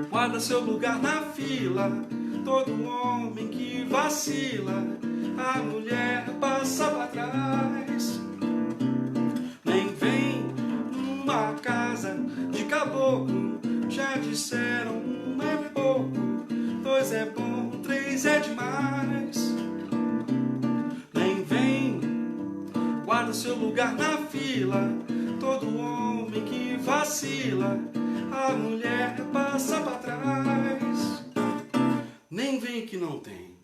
guarda seu lugar na fila. Todo homem que vacila, a mulher passa pra trás. Nem vem numa casa de caboclo. Já disseram, um é pouco, dois é bom, três é demais. Nem vem, guarda seu lugar na fila. Todo homem que vacila, a mulher passa pra trás. Nem vem que não tem.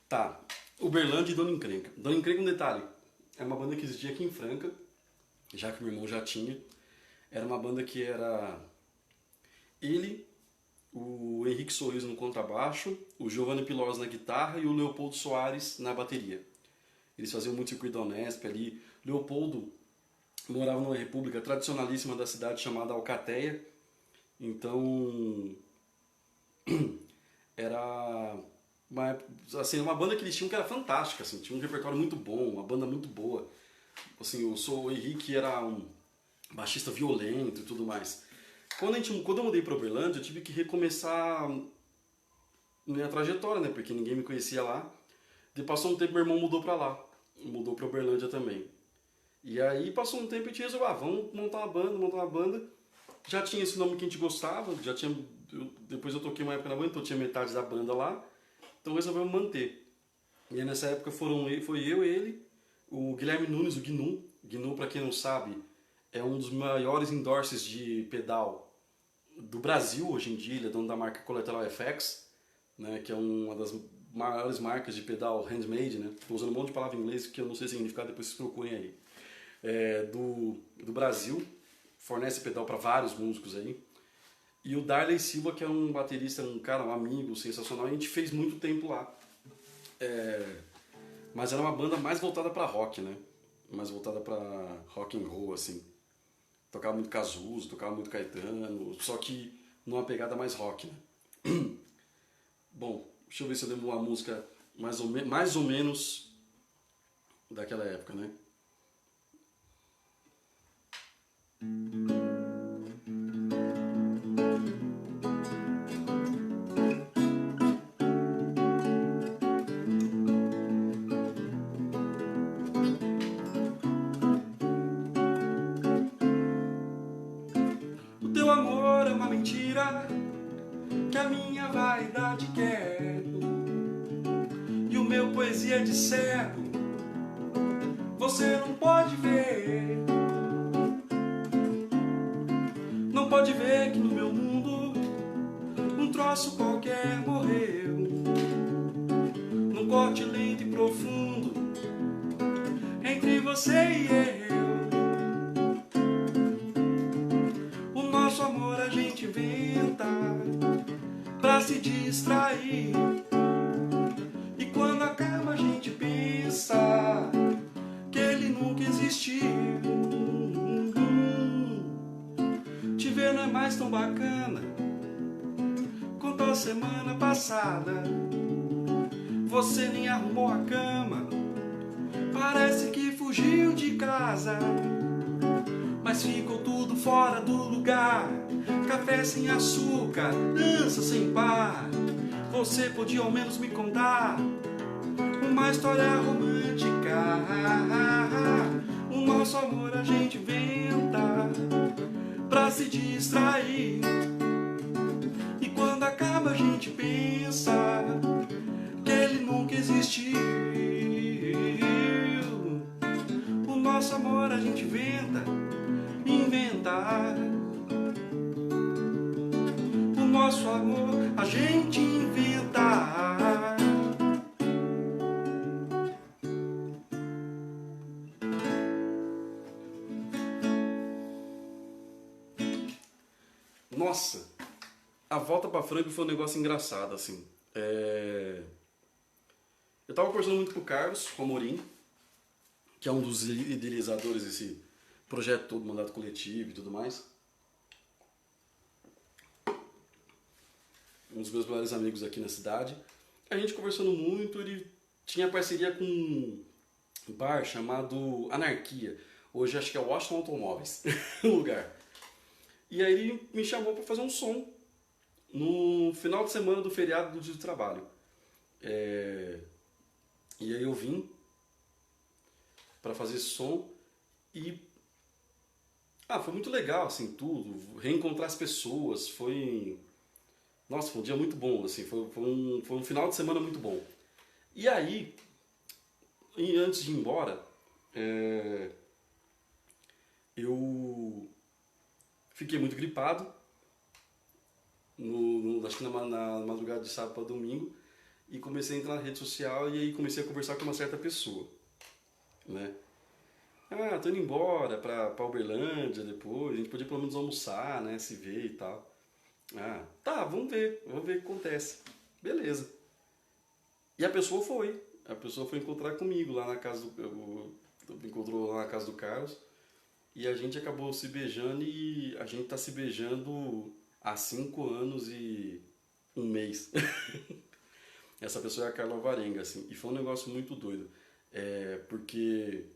Tá, Uberlândia e Dona Encrenca. Dona Encrenca, um detalhe, é uma banda que existia aqui em Franca, já que meu irmão já tinha. Era uma banda que era ele, o Henrique Sorriso no contrabaixo, o Giovanni Pilós na guitarra e o Leopoldo Soares na bateria. Eles faziam muito circuito da Unesp ali. Leopoldo morava numa república tradicionalíssima da cidade chamada Alcateia. Então, era uma banda que eles tinham que era fantástica, assim, tinha um repertório muito bom, uma banda muito boa. Assim, o Henrique era um baixista violento e tudo mais. Quando eu mudei para Uberlândia, eu tive que recomeçar minha trajetória, né? Porque ninguém me conhecia lá. Depois passou um tempo, meu irmão mudou para lá. Mudou para Uberlândia também. E aí passou um tempo e a gente resolveu, vamos montar uma banda. Já tinha esse nome que a gente gostava, depois eu toquei uma época na banda, então tinha metade da banda lá. Então resolvemos manter. E aí nessa época foi eu, ele, o Guilherme Nunes, o Gnu. Gnu, para quem não sabe, é um dos maiores endorses de pedal do Brasil hoje em dia. Ele é dono da marca Collateral FX, né, que é uma das maiores marcas de pedal handmade. Né? Estou usando um monte de palavra em inglês que eu não sei significar, depois vocês procurem aí. Do Brasil, fornece pedal para vários músicos aí. E o Darley Silva, que é um baterista, um amigo sensacional, a gente fez muito tempo lá. Mas era uma banda mais voltada para rock, né? Mais voltada para rock and roll, assim. Tocava muito Cazuza, tocava muito Caetano, só que numa pegada mais rock, né? Bom, deixa eu ver se eu lembro uma música mais ou menos daquela época, né? O teu amor é uma mentira que a minha vaidade quer, e o meu poesia de cego você não pode ver. Não pode ver que no meu mundo um troço qualquer morreu, num corte lento e profundo entre você e eu. O nosso amor a gente inventa pra se distrair, e quando acaba a gente pensa que ele nunca existiu. Te ver não é mais tão bacana quanto a semana passada. Você nem arrumou a cama, parece que fugiu. fugiu de casa, mas ficou tudo fora do lugar. Café sem açúcar, dança sem par. Você podia ao menos me contar uma história romântica. O nosso amor a gente inventa pra se distrair, e quando acaba a gente pensa que ele nunca existiu. O nosso amor a gente inventa, inventar. O nosso amor a gente inventa. Nossa, a volta pra Franca foi um negócio engraçado, assim. Eu tava conversando muito com o Carlos, com o Amorim, que é um dos idealizadores desse projeto todo, mandato coletivo e tudo mais. Um dos meus melhores amigos aqui na cidade. A gente conversando muito, ele tinha parceria com um bar chamado Anarquia. Hoje acho que é Washington Automóveis, o lugar. E aí ele me chamou para fazer um som no final de semana do feriado do dia do trabalho. E aí eu vim para fazer esse som e foi muito legal, assim, tudo, reencontrar as pessoas, nossa, foi um dia muito bom, assim, foi um final de semana muito bom. E aí, antes de ir embora, eu fiquei muito gripado, acho que na madrugada de sábado para domingo, e comecei a entrar na rede social e aí comecei a conversar com uma certa pessoa, né? Tô indo embora pra Uberlândia depois, a gente podia pelo menos almoçar, né, se ver e tal. Tá, vamos ver o que acontece. Beleza. E a pessoa foi encontrar comigo lá na casa me encontrou lá na casa do Carlos, e a gente acabou se beijando, e a gente tá se beijando há 5 anos e 1 mês. Essa pessoa é a Carla Varenga, assim, e foi um negócio muito doido. Porque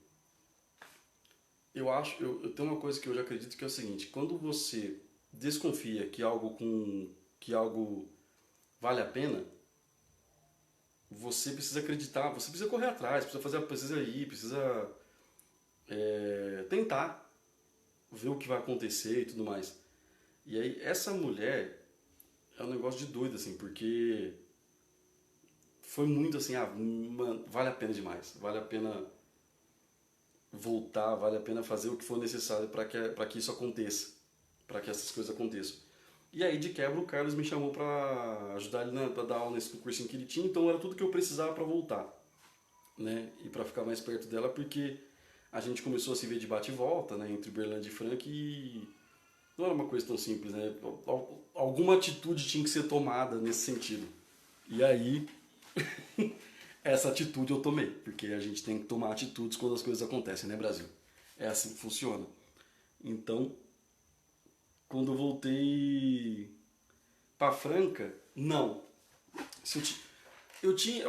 eu tenho uma coisa que eu já acredito, que é o seguinte: quando você desconfia que algo vale a pena, você precisa acreditar, você precisa correr atrás, precisa ir, precisa tentar ver o que vai acontecer e tudo mais. E aí essa mulher é um negócio de doido, assim, porque foi muito assim, mano, vale a pena demais, vale a pena voltar, vale a pena fazer o que for necessário para que isso aconteça, para que essas coisas aconteçam. E aí, de quebra, o Carlos me chamou para ajudar ele para dar aula nesse cursinho que ele tinha, então era tudo que eu precisava para voltar, né? E para ficar mais perto dela, porque a gente começou a se ver de bate e volta, né, entre Uberlândia e Franca, e não era uma coisa tão simples, né? Alguma atitude tinha que ser tomada nesse sentido. E aí, essa atitude eu tomei, porque a gente tem que tomar atitudes quando as coisas acontecem, né, Brasil? É assim que funciona. Então, quando eu voltei pra Franca, não. Eu tinha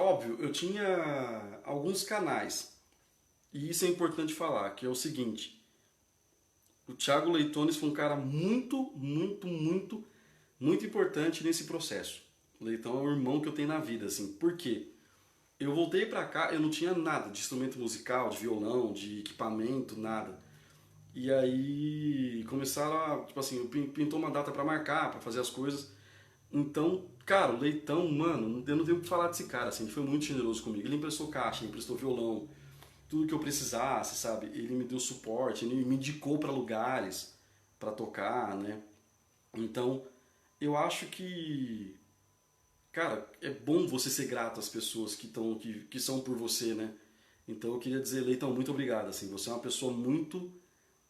alguns canais. E isso é importante falar, que é o seguinte: o Thiago Leitones foi um cara muito, muito, muito, muito importante nesse processo. O Leitão é o irmão que eu tenho na vida, assim. Por quê? Eu voltei pra cá, eu não tinha nada de instrumento musical, de violão, de equipamento, nada. E aí começaram a, tipo assim, pintou uma data pra marcar, pra fazer as coisas. Então, cara, o Leitão, mano, eu não tenho o que falar desse cara, assim, ele foi muito generoso comigo. Ele emprestou caixa, ele emprestou violão, tudo que eu precisasse, sabe? Ele me deu suporte, ele me indicou pra lugares pra tocar, né? Então, eu acho que, cara, é bom você ser grato às pessoas que são por você, né? Então eu queria dizer, Leitão, muito obrigado, assim, você é uma pessoa muito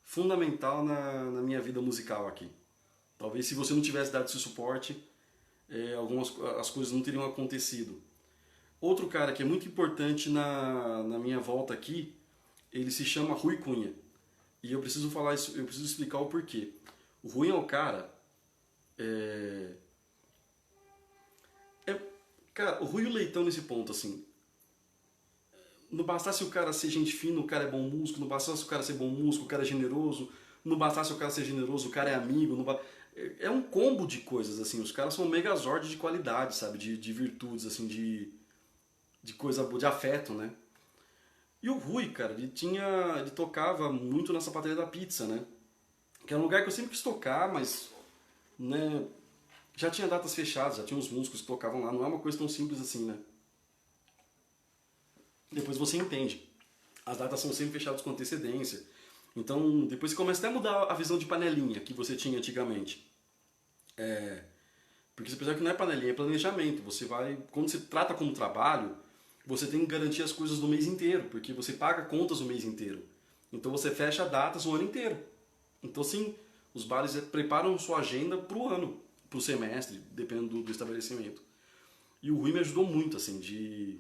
fundamental na minha vida musical aqui. Talvez se você não tivesse dado esse suporte, as coisas não teriam acontecido. Outro cara que é muito importante na minha volta aqui, ele se chama Rui Cunha. E eu preciso falar isso, eu preciso explicar o porquê. O Rui é um cara... cara, o Rui e o Leitão nesse ponto, assim... não bastasse o cara ser gente fina, o cara é bom músico, não bastasse o cara ser bom músico, o cara é generoso, não bastasse o cara ser generoso, o cara é amigo, é um combo de coisas, assim, os caras são um megazord de qualidade, sabe, de virtudes, assim, de coisa boa, de afeto, né? E o Rui, cara, ele tocava muito na sapataria da pizza, né? Que era um lugar que eu sempre quis tocar, mas, né, já tinha datas fechadas, já tinha uns músicos que tocavam lá, não é uma coisa tão simples assim, né? Depois você entende. As datas são sempre fechadas com antecedência. Então, depois você começa até a mudar a visão de panelinha que você tinha antigamente. Porque você percebe que não é panelinha, é planejamento. Você vai, quando você trata como trabalho, você tem que garantir as coisas do mês inteiro, porque você paga contas o mês inteiro. Então você fecha datas o ano inteiro. Então, sim, os bares preparam sua agenda para o ano, para o semestre, dependendo do estabelecimento. E o Rui me ajudou muito, assim, de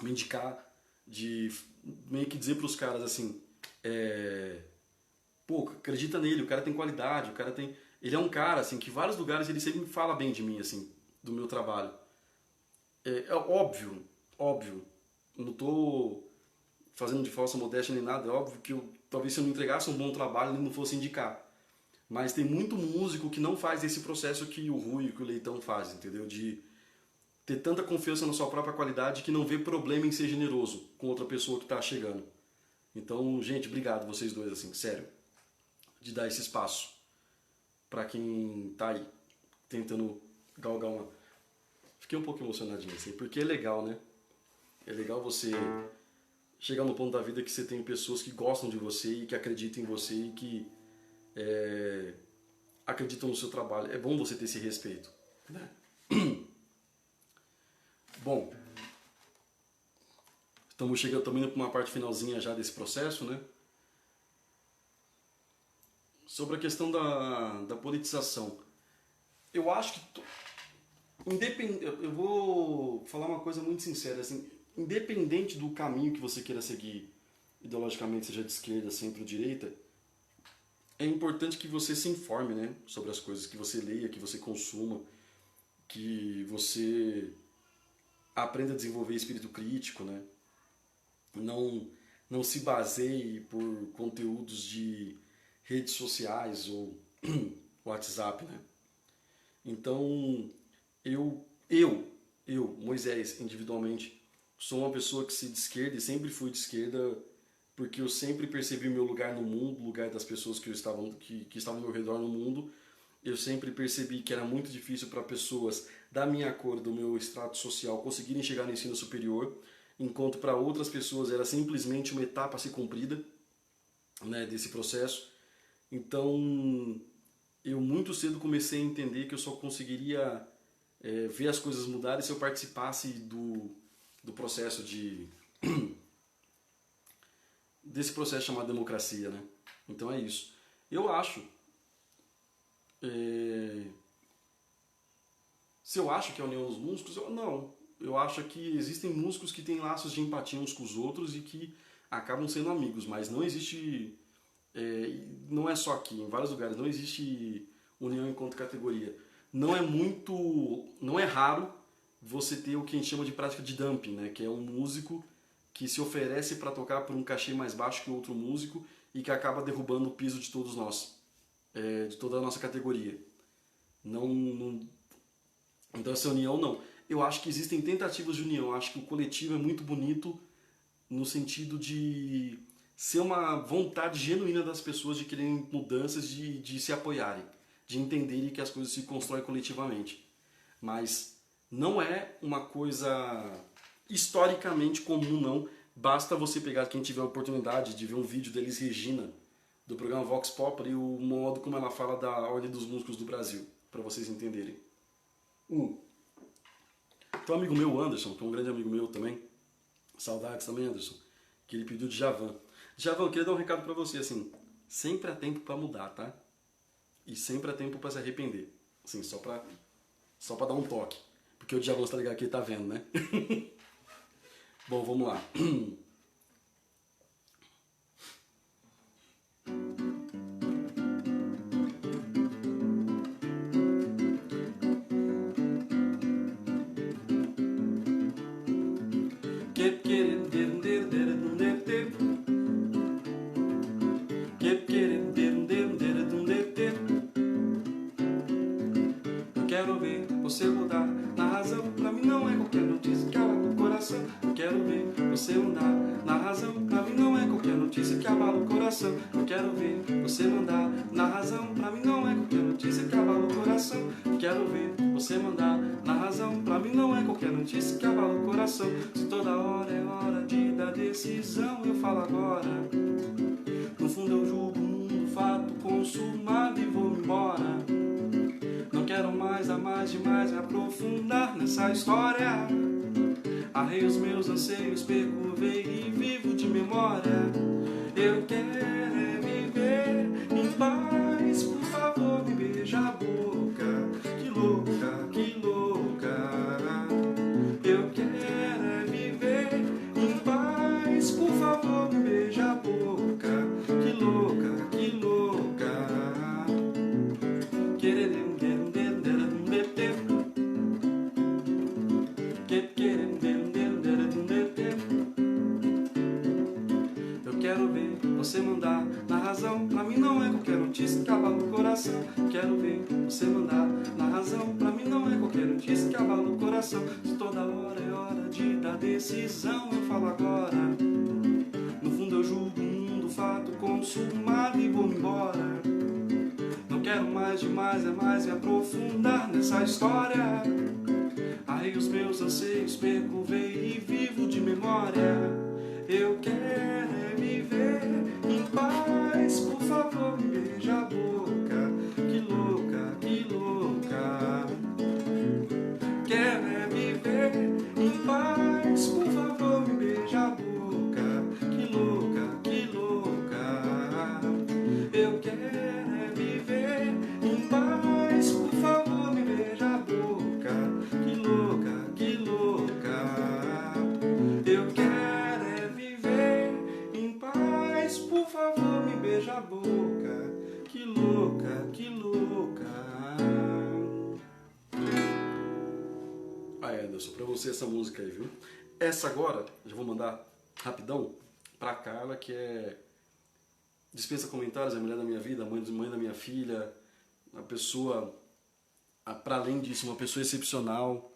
me indicar, de meio que dizer para os caras assim, pô, acredita nele, o cara tem qualidade, o cara tem... Ele é um cara, assim, que em vários lugares ele sempre fala bem de mim, assim, do meu trabalho. É óbvio, óbvio, não tô fazendo de falsa modéstia nem nada, é óbvio que talvez se eu não entregasse um bom trabalho ele não fosse indicar. Mas tem muito músico que não faz esse processo que o Rui, que o Leitão faz, entendeu? De ter tanta confiança na sua própria qualidade que não vê problema em ser generoso com outra pessoa que está chegando. Então, gente, obrigado vocês dois, assim, sério, de dar esse espaço para quem tá aí tentando galgar uma... Fiquei um pouco emocionadinho, assim, porque é legal, né? É legal você chegar no ponto da vida que você tem pessoas que gostam de você e que acreditam em você e que acreditam no seu trabalho. É bom você ter esse respeito, né? Bom, estamos indo para uma parte finalzinha já desse processo, né? Sobre a questão da politização. Eu acho que, eu vou falar uma coisa muito sincera, assim, independente do caminho que você queira seguir, ideologicamente, seja de esquerda, centro-direita, é importante que você se informe, né, sobre as coisas, que você leia, que você consuma, que você aprenda a desenvolver espírito crítico, né? Não se baseie por conteúdos de redes sociais ou WhatsApp, né? Então, eu, Moisés, individualmente, sou uma pessoa que se de esquerda e sempre fui de esquerda porque eu sempre percebi o meu lugar no mundo, o lugar das pessoas que estavam ao meu redor no mundo. Eu sempre percebi que era muito difícil para pessoas da minha cor, do meu extrato social, conseguirem chegar no ensino superior, enquanto para outras pessoas era simplesmente uma etapa a ser cumprida, né, desse processo. Então, eu muito cedo comecei a entender que eu só conseguiria ver as coisas mudarem se eu participasse do processo desse processo chamado democracia, né? Então é isso. Eu acho se eu acho que é a união dos músicos, não. Eu acho que existem músicos que têm laços de empatia uns com os outros e que acabam sendo amigos, mas não existe, não é só aqui, em vários lugares, não existe união enquanto categoria. Não é raro você ter o que a gente chama de prática de dumping, né? Que é um músico que se oferece para tocar por um cachê mais baixo que outro músico e que acaba derrubando o piso de todos nós, de toda a nossa categoria. Então essa união não. Eu acho que existem tentativas de união. Eu acho que o coletivo é muito bonito no sentido de ser uma vontade genuína das pessoas de quererem mudanças, de se apoiarem, de entenderem que as coisas se constroem coletivamente. Mas não é uma coisa historicamente comum, não. Basta você pegar, quem tiver a oportunidade de ver um vídeo da Elis Regina, do programa Vox Populi, e o modo como ela fala da Ordem dos Músicos do Brasil, para vocês entenderem. Tem um amigo meu, Anderson, que é um grande amigo meu também, saudades também, Anderson, que ele pediu Djavan. Djavan, eu queria dar um recado pra você, assim, sempre há tempo pra mudar, tá? E sempre há tempo pra se arrepender. Assim, só pra dar um toque. Porque o Djavan, você tá ligado que ele tá vendo, né? Bom, vamos lá. você mandar na razão. Pra mim não é qualquer notícia que abala o coração. Eu quero ver você mandar na razão. Pra mim não é qualquer notícia que abala o coração. Eu quero ver você mandar na razão. Pra mim não é qualquer notícia que abala o coração. Se toda hora é hora de dar decisão, eu falo agora. No fundo eu julgo o mundo, fato consumado e vou embora. Não quero mais, a mais demais, me aprofundar nessa história. Arrei os meus anseios, percurvei e vivo de memória. Eu quero é viver em paz, por favor me beija a boca. Que louca, que louca. Eu quero é viver em paz, por favor me beija a boca. Que louca, que louca. Eu quero ver você mandar na razão. Pra mim não é qualquer notícia que abala o coração. Quero ver você mandar na razão. Pra mim não é qualquer notícia que abala o coração. Se toda hora é hora de dar decisão, eu falo agora. No fundo eu julgo o mundo, fato consumado e vou embora. Não quero mais demais, é mais me aprofundar nessa história. Arrei os meus anseios, percurvei e vivo de memória. Eu quero é viver em paz, por favor me beija a boca. Que louca, que louca. Quero é viver em paz, por favor me beija a boca. Que louca, que louca. Eu quero é viver em paz, por favor me beija a boca. Que louca, que louca. Eu quero é viver em paz, por favor me beija a boca. Que louca, que louca. Ah, Anderson, pra você essa música aí, viu? Essa agora, já vou mandar rapidão pra Carla, que é dispensa comentários, é a mulher da minha vida, a mãe da minha filha, uma pessoa, para além disso, uma pessoa excepcional,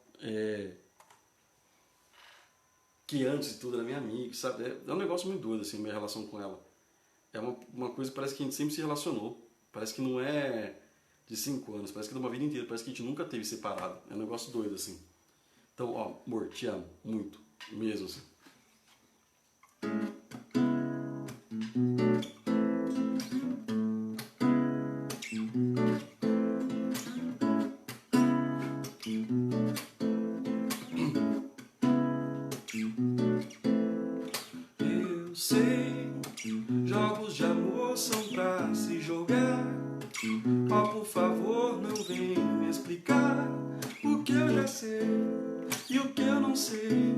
que antes de tudo era minha amiga, sabe? É um negócio muito doido, assim, minha relação com ela. É uma coisa que parece que a gente sempre se relacionou, parece que não é de 5 anos, parece que é de uma vida inteira, parece que a gente nunca teve separado, é um negócio doido, assim. Então, ó, amor, te amo, muito, mesmo, assim. Eu sei, jogos de amor são pra se jogar. Ó, por favor, não vem me explicar o que eu já sei e o que eu não sei.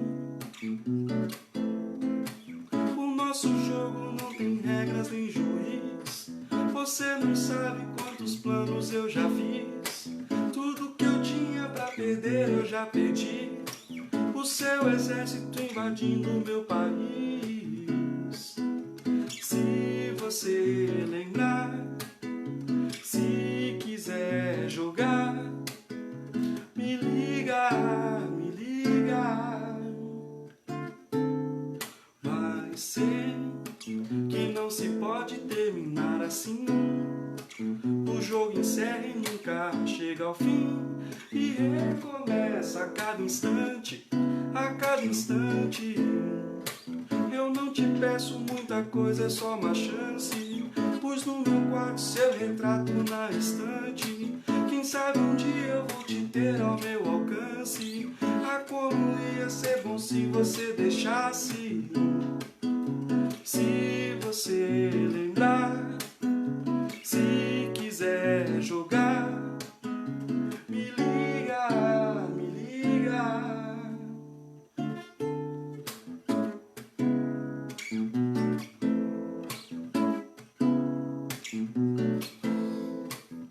O nosso jogo não tem regras nem juiz. Você não sabe quantos planos eu já fiz. Tudo que eu tinha pra perder eu já perdi. O seu exército invadindo o meu país. Se você lembrar, se quiser jogar, me liga, me liga. Mas sei que não se pode terminar assim. O jogo encerra e nunca chega ao fim. E recomeça a cada instante, a cada instante. Eu não te peço muita coisa, é só uma chance. Pus no meu quarto seu retrato na estante. Quem sabe um dia eu vou te ter ao meu alcance. Ah, como ia ser bom se você deixasse. Se você lembrar, se quiser jogar, me liga, me liga.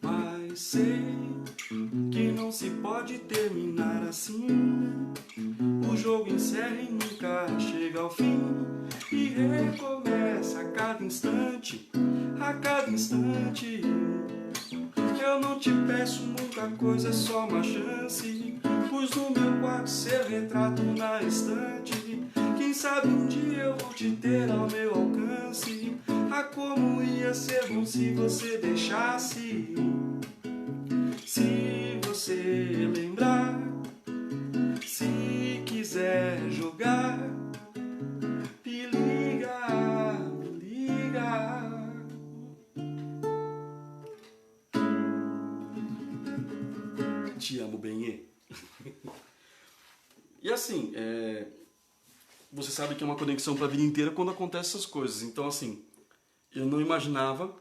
Mas sei que não se pode terminar assim. O jogo encerra e nunca chega ao fim. E recomeça a cada instante, a cada instante. Eu não te peço muita coisa, é só uma chance. Pus no meu quarto seu retrato na estante. Quem sabe um dia eu vou te ter ao meu alcance. Ah, como ia ser bom se você deixasse. Se você lembrar, se quiser jogar, me liga, me liga. Te amo, Benê. E assim, você sabe que é uma conexão para a vida inteira quando acontecem essas coisas. Então, assim, eu não me imaginava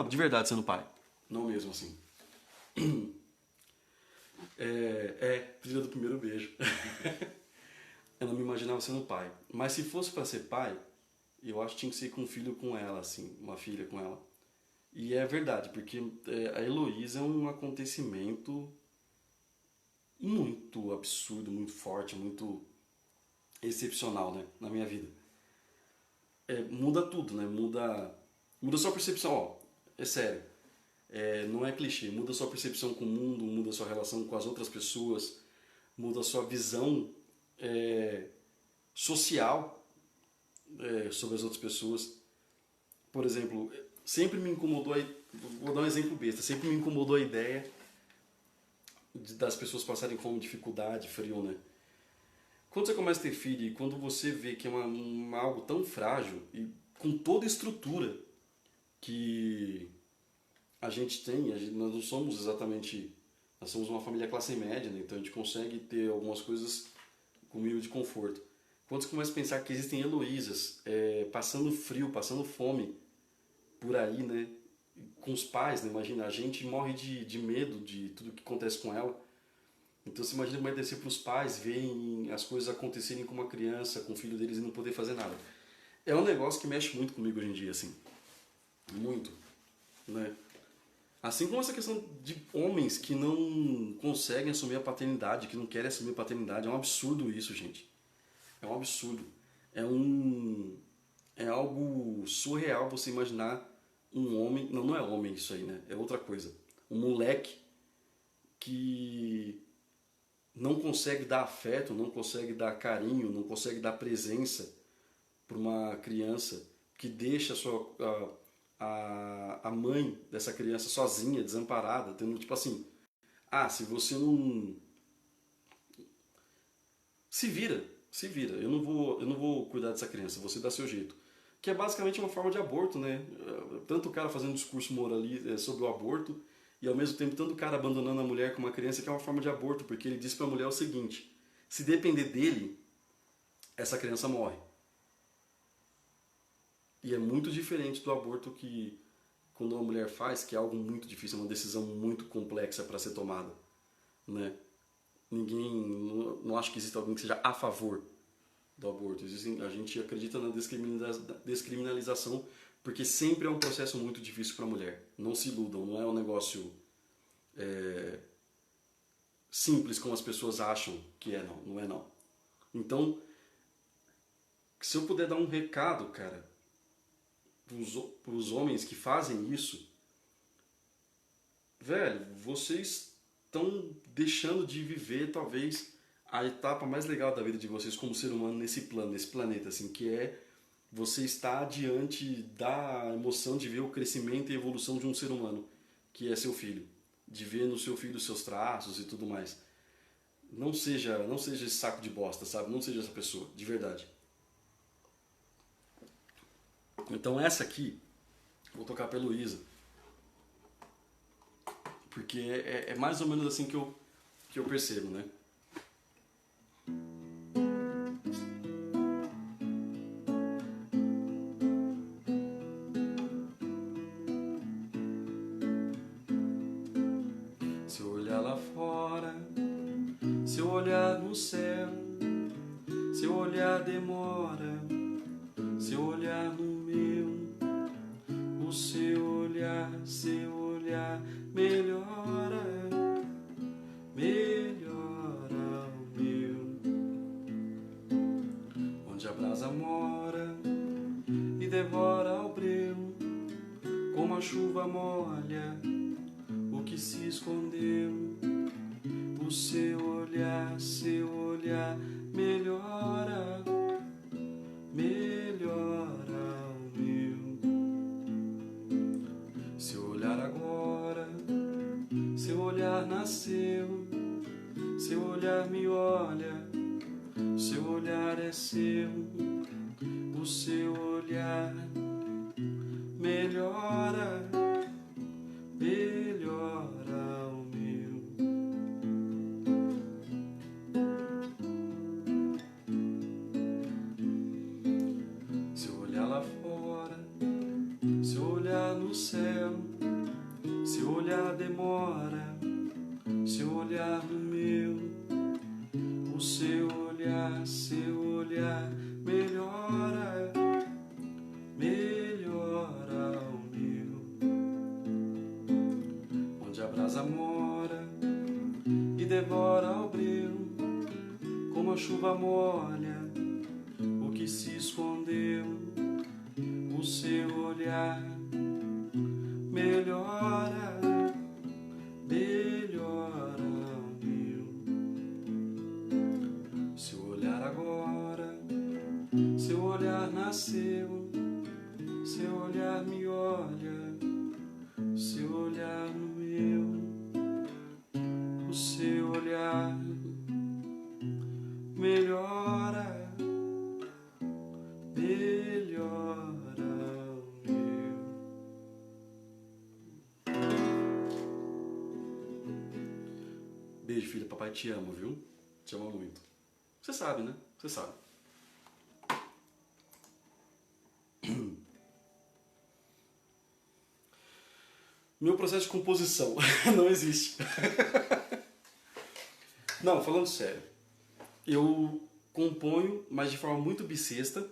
de verdade sendo pai. Não mesmo, assim. Trilha do primeiro beijo. Eu não me imaginava sendo pai. Mas se fosse para ser pai, eu acho que tinha que ser com um filho com ela, assim, uma filha com ela. E é verdade, porque a Heloísa é um acontecimento muito absurdo, muito forte, muito excepcional, né, na minha vida. Muda tudo, né? Muda sua percepção, ó, é sério. Não é clichê, muda sua percepção com o mundo, muda sua relação com as outras pessoas, muda sua visão social sobre as outras pessoas. Por exemplo, sempre me incomodou, vou dar um exemplo besta, sempre me incomodou a ideia das pessoas passarem fome, dificuldade, frio, né? Quando você começa a ter filho e quando você vê que é algo tão frágil e com toda a estrutura que a gente tem, nós não somos exatamente, nós somos uma família classe média, né? Então a gente consegue ter algumas coisas com mínimo de conforto. Quando você começa a pensar que existem Heloísas passando frio, passando fome por aí, né? Com os pais, né? Imagina, a gente morre de medo de tudo que acontece com ela. Então você imagina como é deve ser para os pais verem as coisas acontecerem com uma criança, com o filho deles e não poder fazer nada. É um negócio que mexe muito comigo hoje em dia, assim. Muito, né? Assim como essa questão de homens que não conseguem assumir a paternidade, que não querem assumir a paternidade. É um absurdo isso, gente. É um absurdo. É algo surreal você imaginar um homem... Não é homem isso aí, né? É outra coisa. Um moleque que não consegue dar afeto, não consegue dar carinho, não consegue dar presença para uma criança, que deixa a mãe dessa criança sozinha, desamparada, tendo tipo assim, se você não... Se vira, eu não vou cuidar dessa criança, você dá seu jeito. Que é basicamente uma forma de aborto, né? Tanto o cara fazendo um discurso moralista sobre o aborto, e ao mesmo tempo tanto o cara abandonando a mulher com uma criança, que é uma forma de aborto, porque ele diz para a mulher o seguinte: se depender dele, essa criança morre. E é muito diferente do aborto que quando uma mulher faz, que é algo muito difícil, é uma decisão muito complexa para ser tomada, né? Não acho que exista alguém que seja a favor do aborto. A gente acredita na descriminalização, porque sempre é um processo muito difícil para a mulher. Não se iludam, não é um negócio simples como as pessoas acham que é, não é não. Então, se eu puder dar um recado, cara, para os homens que fazem isso, velho, vocês estão deixando de viver talvez a etapa mais legal da vida de vocês como ser humano nesse planeta, assim, que é você estar diante da emoção de ver o crescimento e evolução de um ser humano, que é seu filho, de ver no seu filho os seus traços e tudo mais. Não seja esse saco de bosta, sabe? Não seja essa pessoa, de verdade. Então essa aqui, vou tocar pra Heloísa, porque é mais ou menos assim que eu percebo, né? Se eu olhar lá fora, se eu olhar no céu, se eu olhar demora, se eu olhar no meu, o seu olhar melhora, melhora o meu. Onde a brasa mora e devora o breu, como a chuva molha o que se escondeu. O seu olhar melhora olhar me olha, seu olhar é seu, o seu olhar melhora, melhora o meu. Seu olhar lá fora, seu olhar no céu, seu olhar demora, seu olhar no meu, o seu olhar melhora, melhora o meu. Onde a brasa mora e devora o breu, como a chuva molha o que se escondeu, o seu olhar melhora, melhora o meu. Seu olhar agora, seu olhar nasceu, seu olhar me olha, seu olhar no meu, o seu olhar melhora, melhora o meu. Beijo, filha, papai te ama, viu? Te ama muito. Você sabe, né? Você sabe. Meu processo de composição não existe. Não, falando sério. Eu componho, mas de forma muito bissexta.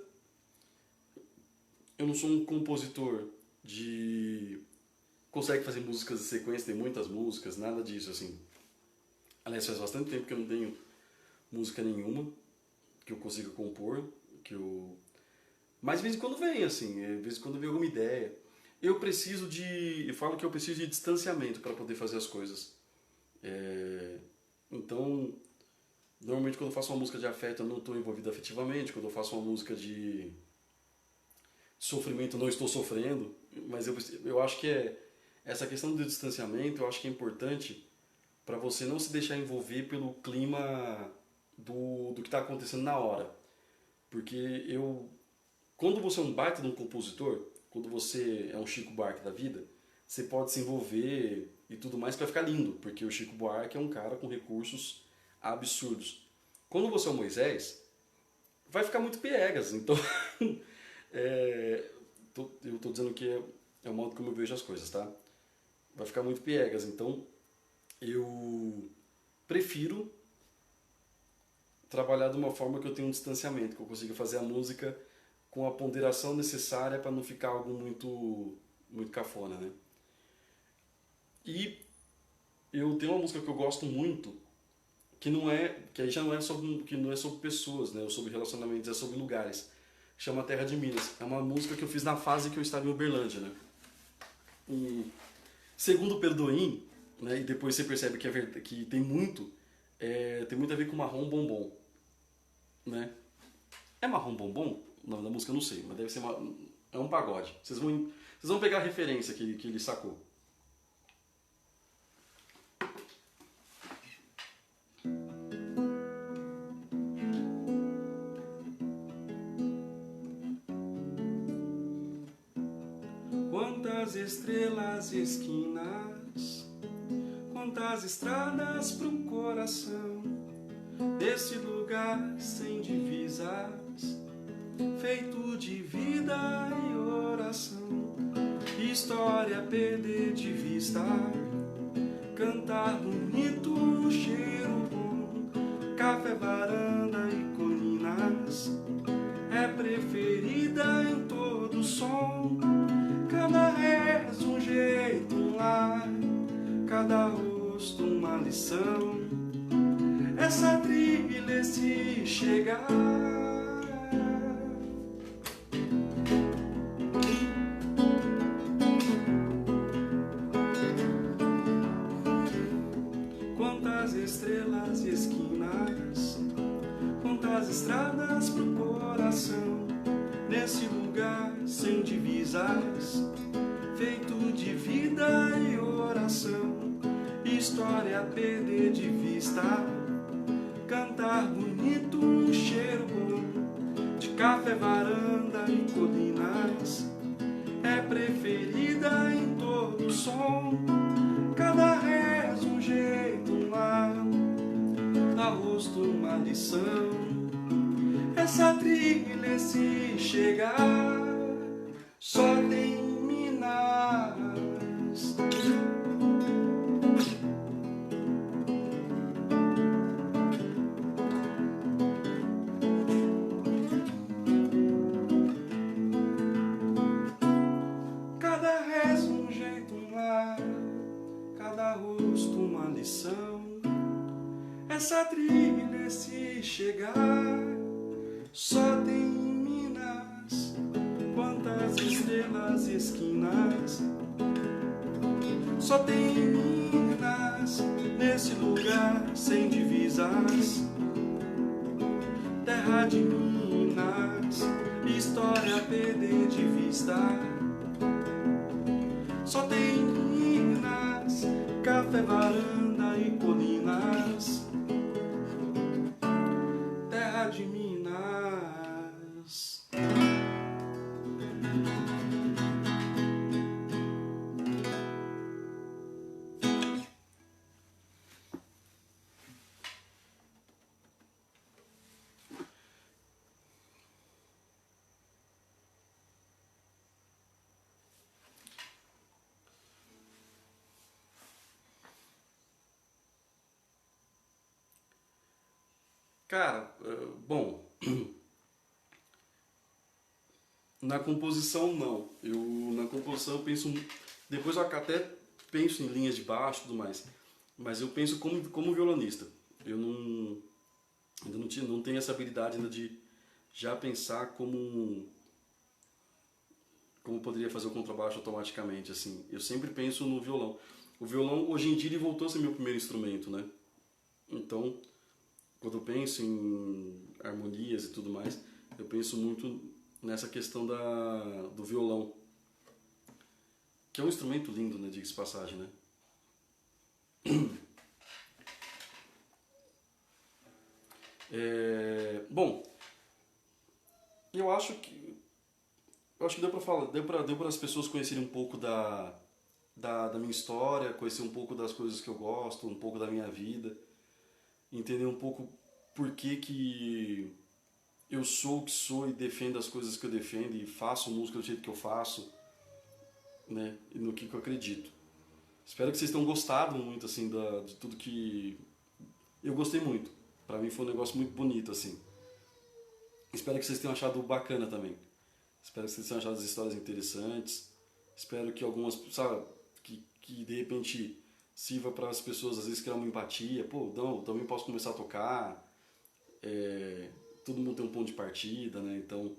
Eu não sou um compositor de... consegue fazer músicas em sequência, tem muitas músicas, nada disso, assim. Aliás, faz bastante tempo que eu não tenho música nenhuma que eu consiga compor, mas de vez em quando vem, assim, de vez em quando vem alguma ideia. Eu falo que eu preciso de distanciamento para poder fazer as coisas. Então, normalmente quando eu faço uma música de afeto eu não estou envolvido afetivamente, quando eu faço uma música de sofrimento eu não estou sofrendo, mas eu acho que essa questão do distanciamento, eu acho que é importante para você não se deixar envolver pelo clima do que está acontecendo na hora. Porque quando você é um baita de um compositor, quando você é um Chico Buarque da vida, você pode se envolver e tudo mais que vai ficar lindo, porque o Chico Buarque é um cara com recursos absurdos. Quando você é o Moisés, vai ficar muito piegas, então eu estou dizendo que é o modo como eu vejo as coisas, tá? Vai ficar muito piegas, então eu prefiro trabalhar de uma forma que eu tenha um distanciamento, que eu consiga fazer a música com a ponderação necessária para não ficar algo muito, muito cafona, né? E eu tenho uma música que eu gosto muito, que aí já não é sobre pessoas, né? Ou sobre relacionamentos, é sobre lugares. Chama Terra de Minas. É uma música que eu fiz na fase que eu estava em Uberlândia, né? E segundo o Perdoim, né? E depois você percebe que tem muito a ver com Marrom Bombom, né? É Marrom Bombom? O nome da música eu não sei, mas deve ser é um pagode. Vocês vão pegar a referência que ele sacou. Quantas estrelas e esquinas, quantas estradas pro coração desse lugar sem divisas, feito de vida e oração. História perder de vista, cantar bonito, um cheiro bom, café, varanda e colinas, é preferida em todo som. Cada rezo um jeito, um lar, cada rosto uma lição. Essa trilha, esse chegar, quantas estrelas e esquinas, quantas estradas pro coração, nesse lugar sem divisas, feito de vida e oração. História a perder de vista, lugar bonito, um cheiro bom de café, varanda e colinas. É preferida em todo som, cada reza um jeito, um lar, dá rosto uma lição. Essa trilha, se chegar, só tem Minas. Cada reza um jeito, um lar, cada rosto uma lição. Essa trilha, se chegar, só tem Minas. Quantas estrelas e esquinas, só tem Minas. Nesse lugar sem divisas, terra de Minas, história a perder de vista. Só tem Minas, café, varanda e colinas, terra de Minas. Cara, bom, na composição não. Na composição eu penso, depois eu até penso em linhas de baixo e tudo mais, mas eu penso como violonista. Eu ainda não tenho essa habilidade ainda de já pensar como poderia fazer o contrabaixo automaticamente, assim. Eu sempre penso no violão. O violão, hoje em dia, ele voltou a ser meu primeiro instrumento, né? Então, quando eu penso em harmonias e tudo mais, eu penso muito nessa questão do violão, que é um instrumento lindo, né, diga-se de passagem, né? Bom, eu acho que deu para falar, deu para as pessoas conhecerem um pouco da minha história, conhecer um pouco das coisas que eu gosto, um pouco da minha vida, entender um pouco por que eu sou o que sou e defendo as coisas que eu defendo e faço música do jeito que eu faço, né, e no que eu acredito. Espero que vocês tenham gostado muito, assim, de tudo que... Eu gostei muito. Pra mim foi um negócio muito bonito, assim. Espero que vocês tenham achado bacana também. Espero que vocês tenham achado as histórias interessantes. Espero que algumas, sabe, que de repente sirva para as pessoas, às vezes, criar uma empatia. Pô, não, também posso começar a tocar. Todo mundo tem um ponto de partida, né? Então,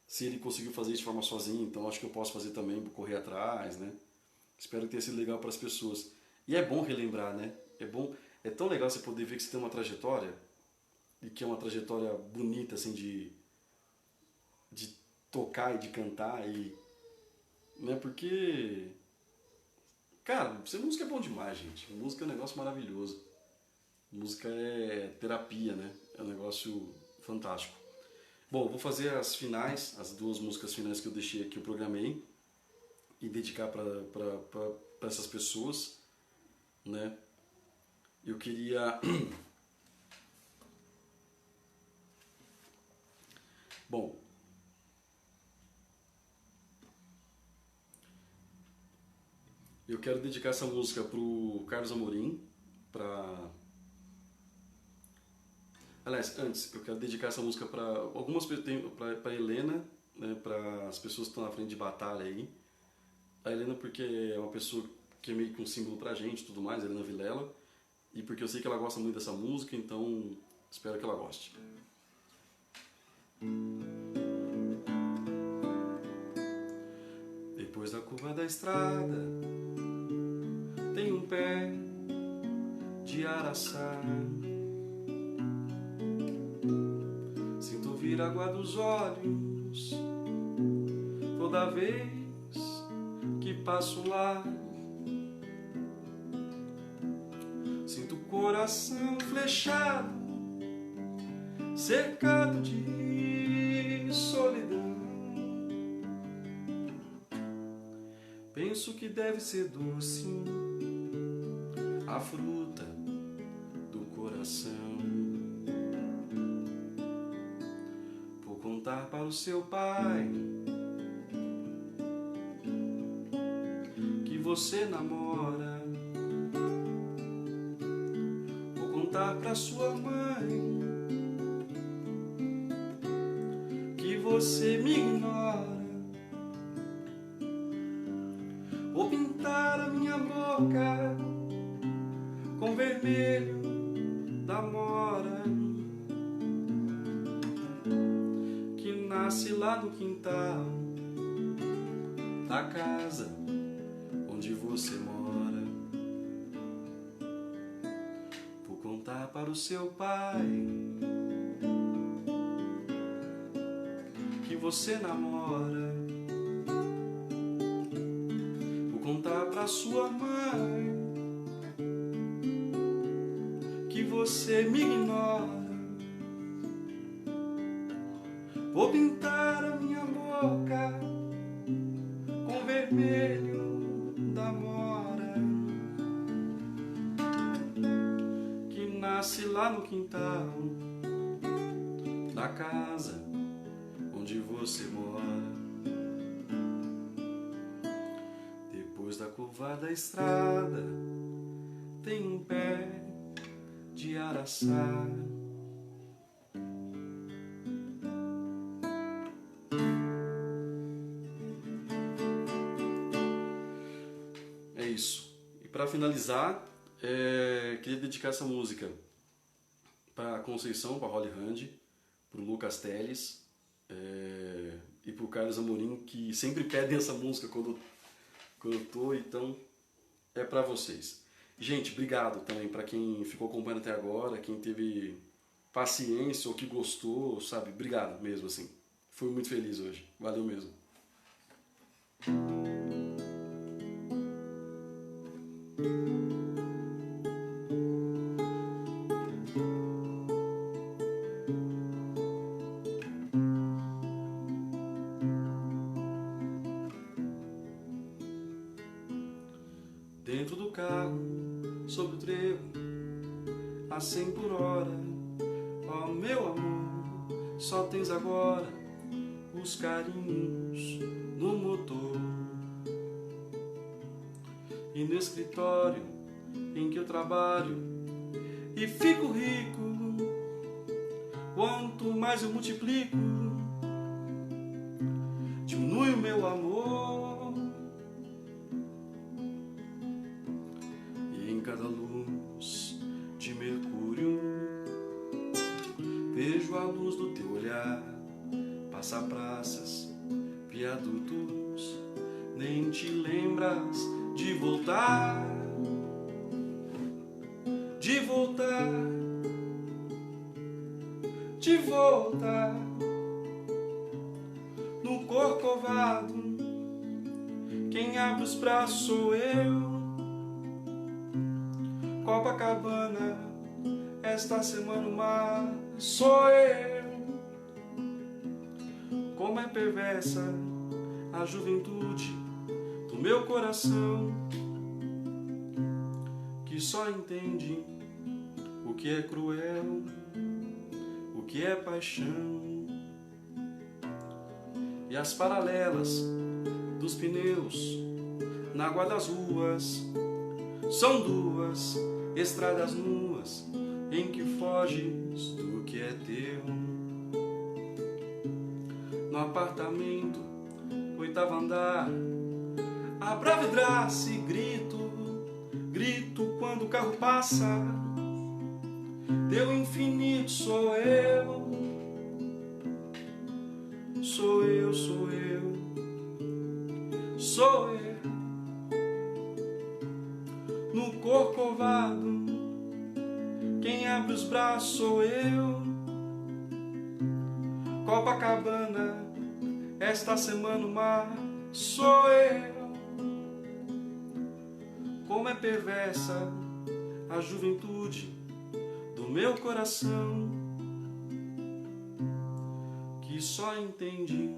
se ele conseguiu fazer isso de forma sozinho, então acho que eu posso fazer também, vou correr atrás, né? Espero que tenha sido legal para as pessoas. E é bom relembrar, né? É tão legal você poder ver que você tem uma trajetória, e que é uma trajetória bonita, assim, de tocar e de cantar, e, né? Porque, cara, ser música é bom demais, gente. Música é um negócio maravilhoso. Música é terapia, né? É um negócio fantástico. Bom, eu vou fazer as finais, as duas músicas finais que eu deixei aqui, eu programei, e dedicar para essas pessoas, né? Eu queria... Bom, eu quero dedicar essa música pro Carlos Amorim, Aliás, antes, eu quero dedicar essa música para algumas pessoas, para Helena, né, para as pessoas que estão na frente de batalha aí. A Helena porque é uma pessoa que é meio que um símbolo pra gente e tudo mais, a Helena Vilela. E porque eu sei que ela gosta muito dessa música, então espero que ela goste. Depois da curva da estrada tem um pé de araçá. Sinto vir água dos olhos toda vez que passo lá. Sinto o coração flechado cercado de solidão. Penso que deve ser doce a fruta do coração, por contar para o seu pai que você namora, por contar para sua mãe que você me ignora, vou pintar a minha boca com vermelho da mora que nasce lá no quintal da casa onde você mora, por contar para o seu pai que você namora, por contar para sua mãe que você me ignora, vou pintar a minha boca com vermelho da mora que nasce lá no quintal da casa onde você mora. Depois da curva da estrada tem um pé de araçá. É isso. E para finalizar, queria dedicar essa música para a Conceição, para a Holly Hand, para o Lucas Teles e para o Carlos Amorim, que sempre pedem essa música quando eu tô, então é para vocês. Gente, obrigado também para quem ficou acompanhando até agora, quem teve paciência ou que gostou, sabe? Obrigado mesmo, assim. Fui muito feliz hoje. Valeu mesmo. Dentro do carro, sob o trevo, a 100 por hora, ó meu amor, só tens agora os carinhos no motor. E no escritório em que eu trabalho e fico rico, quanto mais eu multiplico, diminui o meu amor. Cada luz de Mercúrio vejo a luz do teu olhar, passa praças, viadutos, nem te lembras de voltar, de voltar, de voltar. No Corcovado, quem abre os braços sou eu. Copacabana, esta semana o mar sou eu. Como é perversa a juventude do meu coração, que só entende o que é cruel, o que é paixão. E as paralelas dos pneus na água das ruas são duas estradas nuas em que foges do que é teu. No apartamento, 8º andar, abra a vidraça e grito, grito quando o carro passa. Teu infinito sou eu, sou eu, sou eu, sou eu. No Corcovado, quem abre os braços sou eu. Copacabana, esta semana o mar sou eu. Como é perversa a juventude do meu coração, que só entende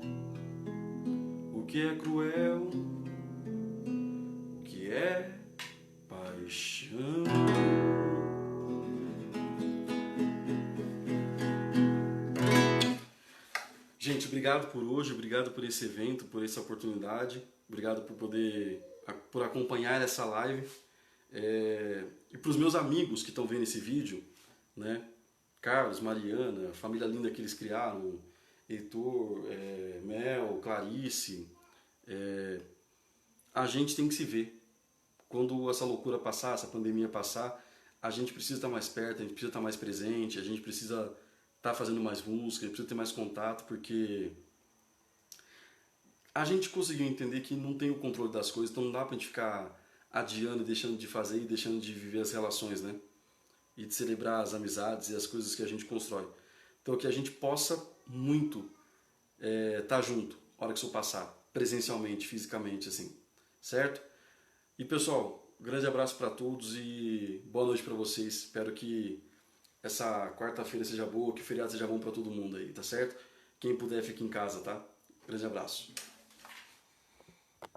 o que é cruel, o que é paixão. Gente, obrigado por hoje, obrigado por esse evento, por essa oportunidade, obrigado por acompanhar essa live. E para os meus amigos que estão vendo esse vídeo, né? Carlos, Mariana, a família linda que eles criaram, Heitor, Mel, Clarice, a gente tem que se ver. Quando essa loucura passar, essa pandemia passar, a gente precisa estar mais perto, a gente precisa estar mais presente, a gente precisa estar fazendo mais música, a gente precisa ter mais contato, porque a gente conseguiu entender que não tem o controle das coisas, então não dá pra gente ficar adiando, deixando de fazer e deixando de viver as relações, né? E de celebrar as amizades e as coisas que a gente constrói. Então que a gente possa muito estar junto, a hora que isso passar, presencialmente, fisicamente, assim, certo? E pessoal, um grande abraço para todos e boa noite para vocês. Espero que essa quarta-feira seja boa, que o feriado seja bom para todo mundo aí, tá certo? Quem puder fique em casa, tá? Grande abraço.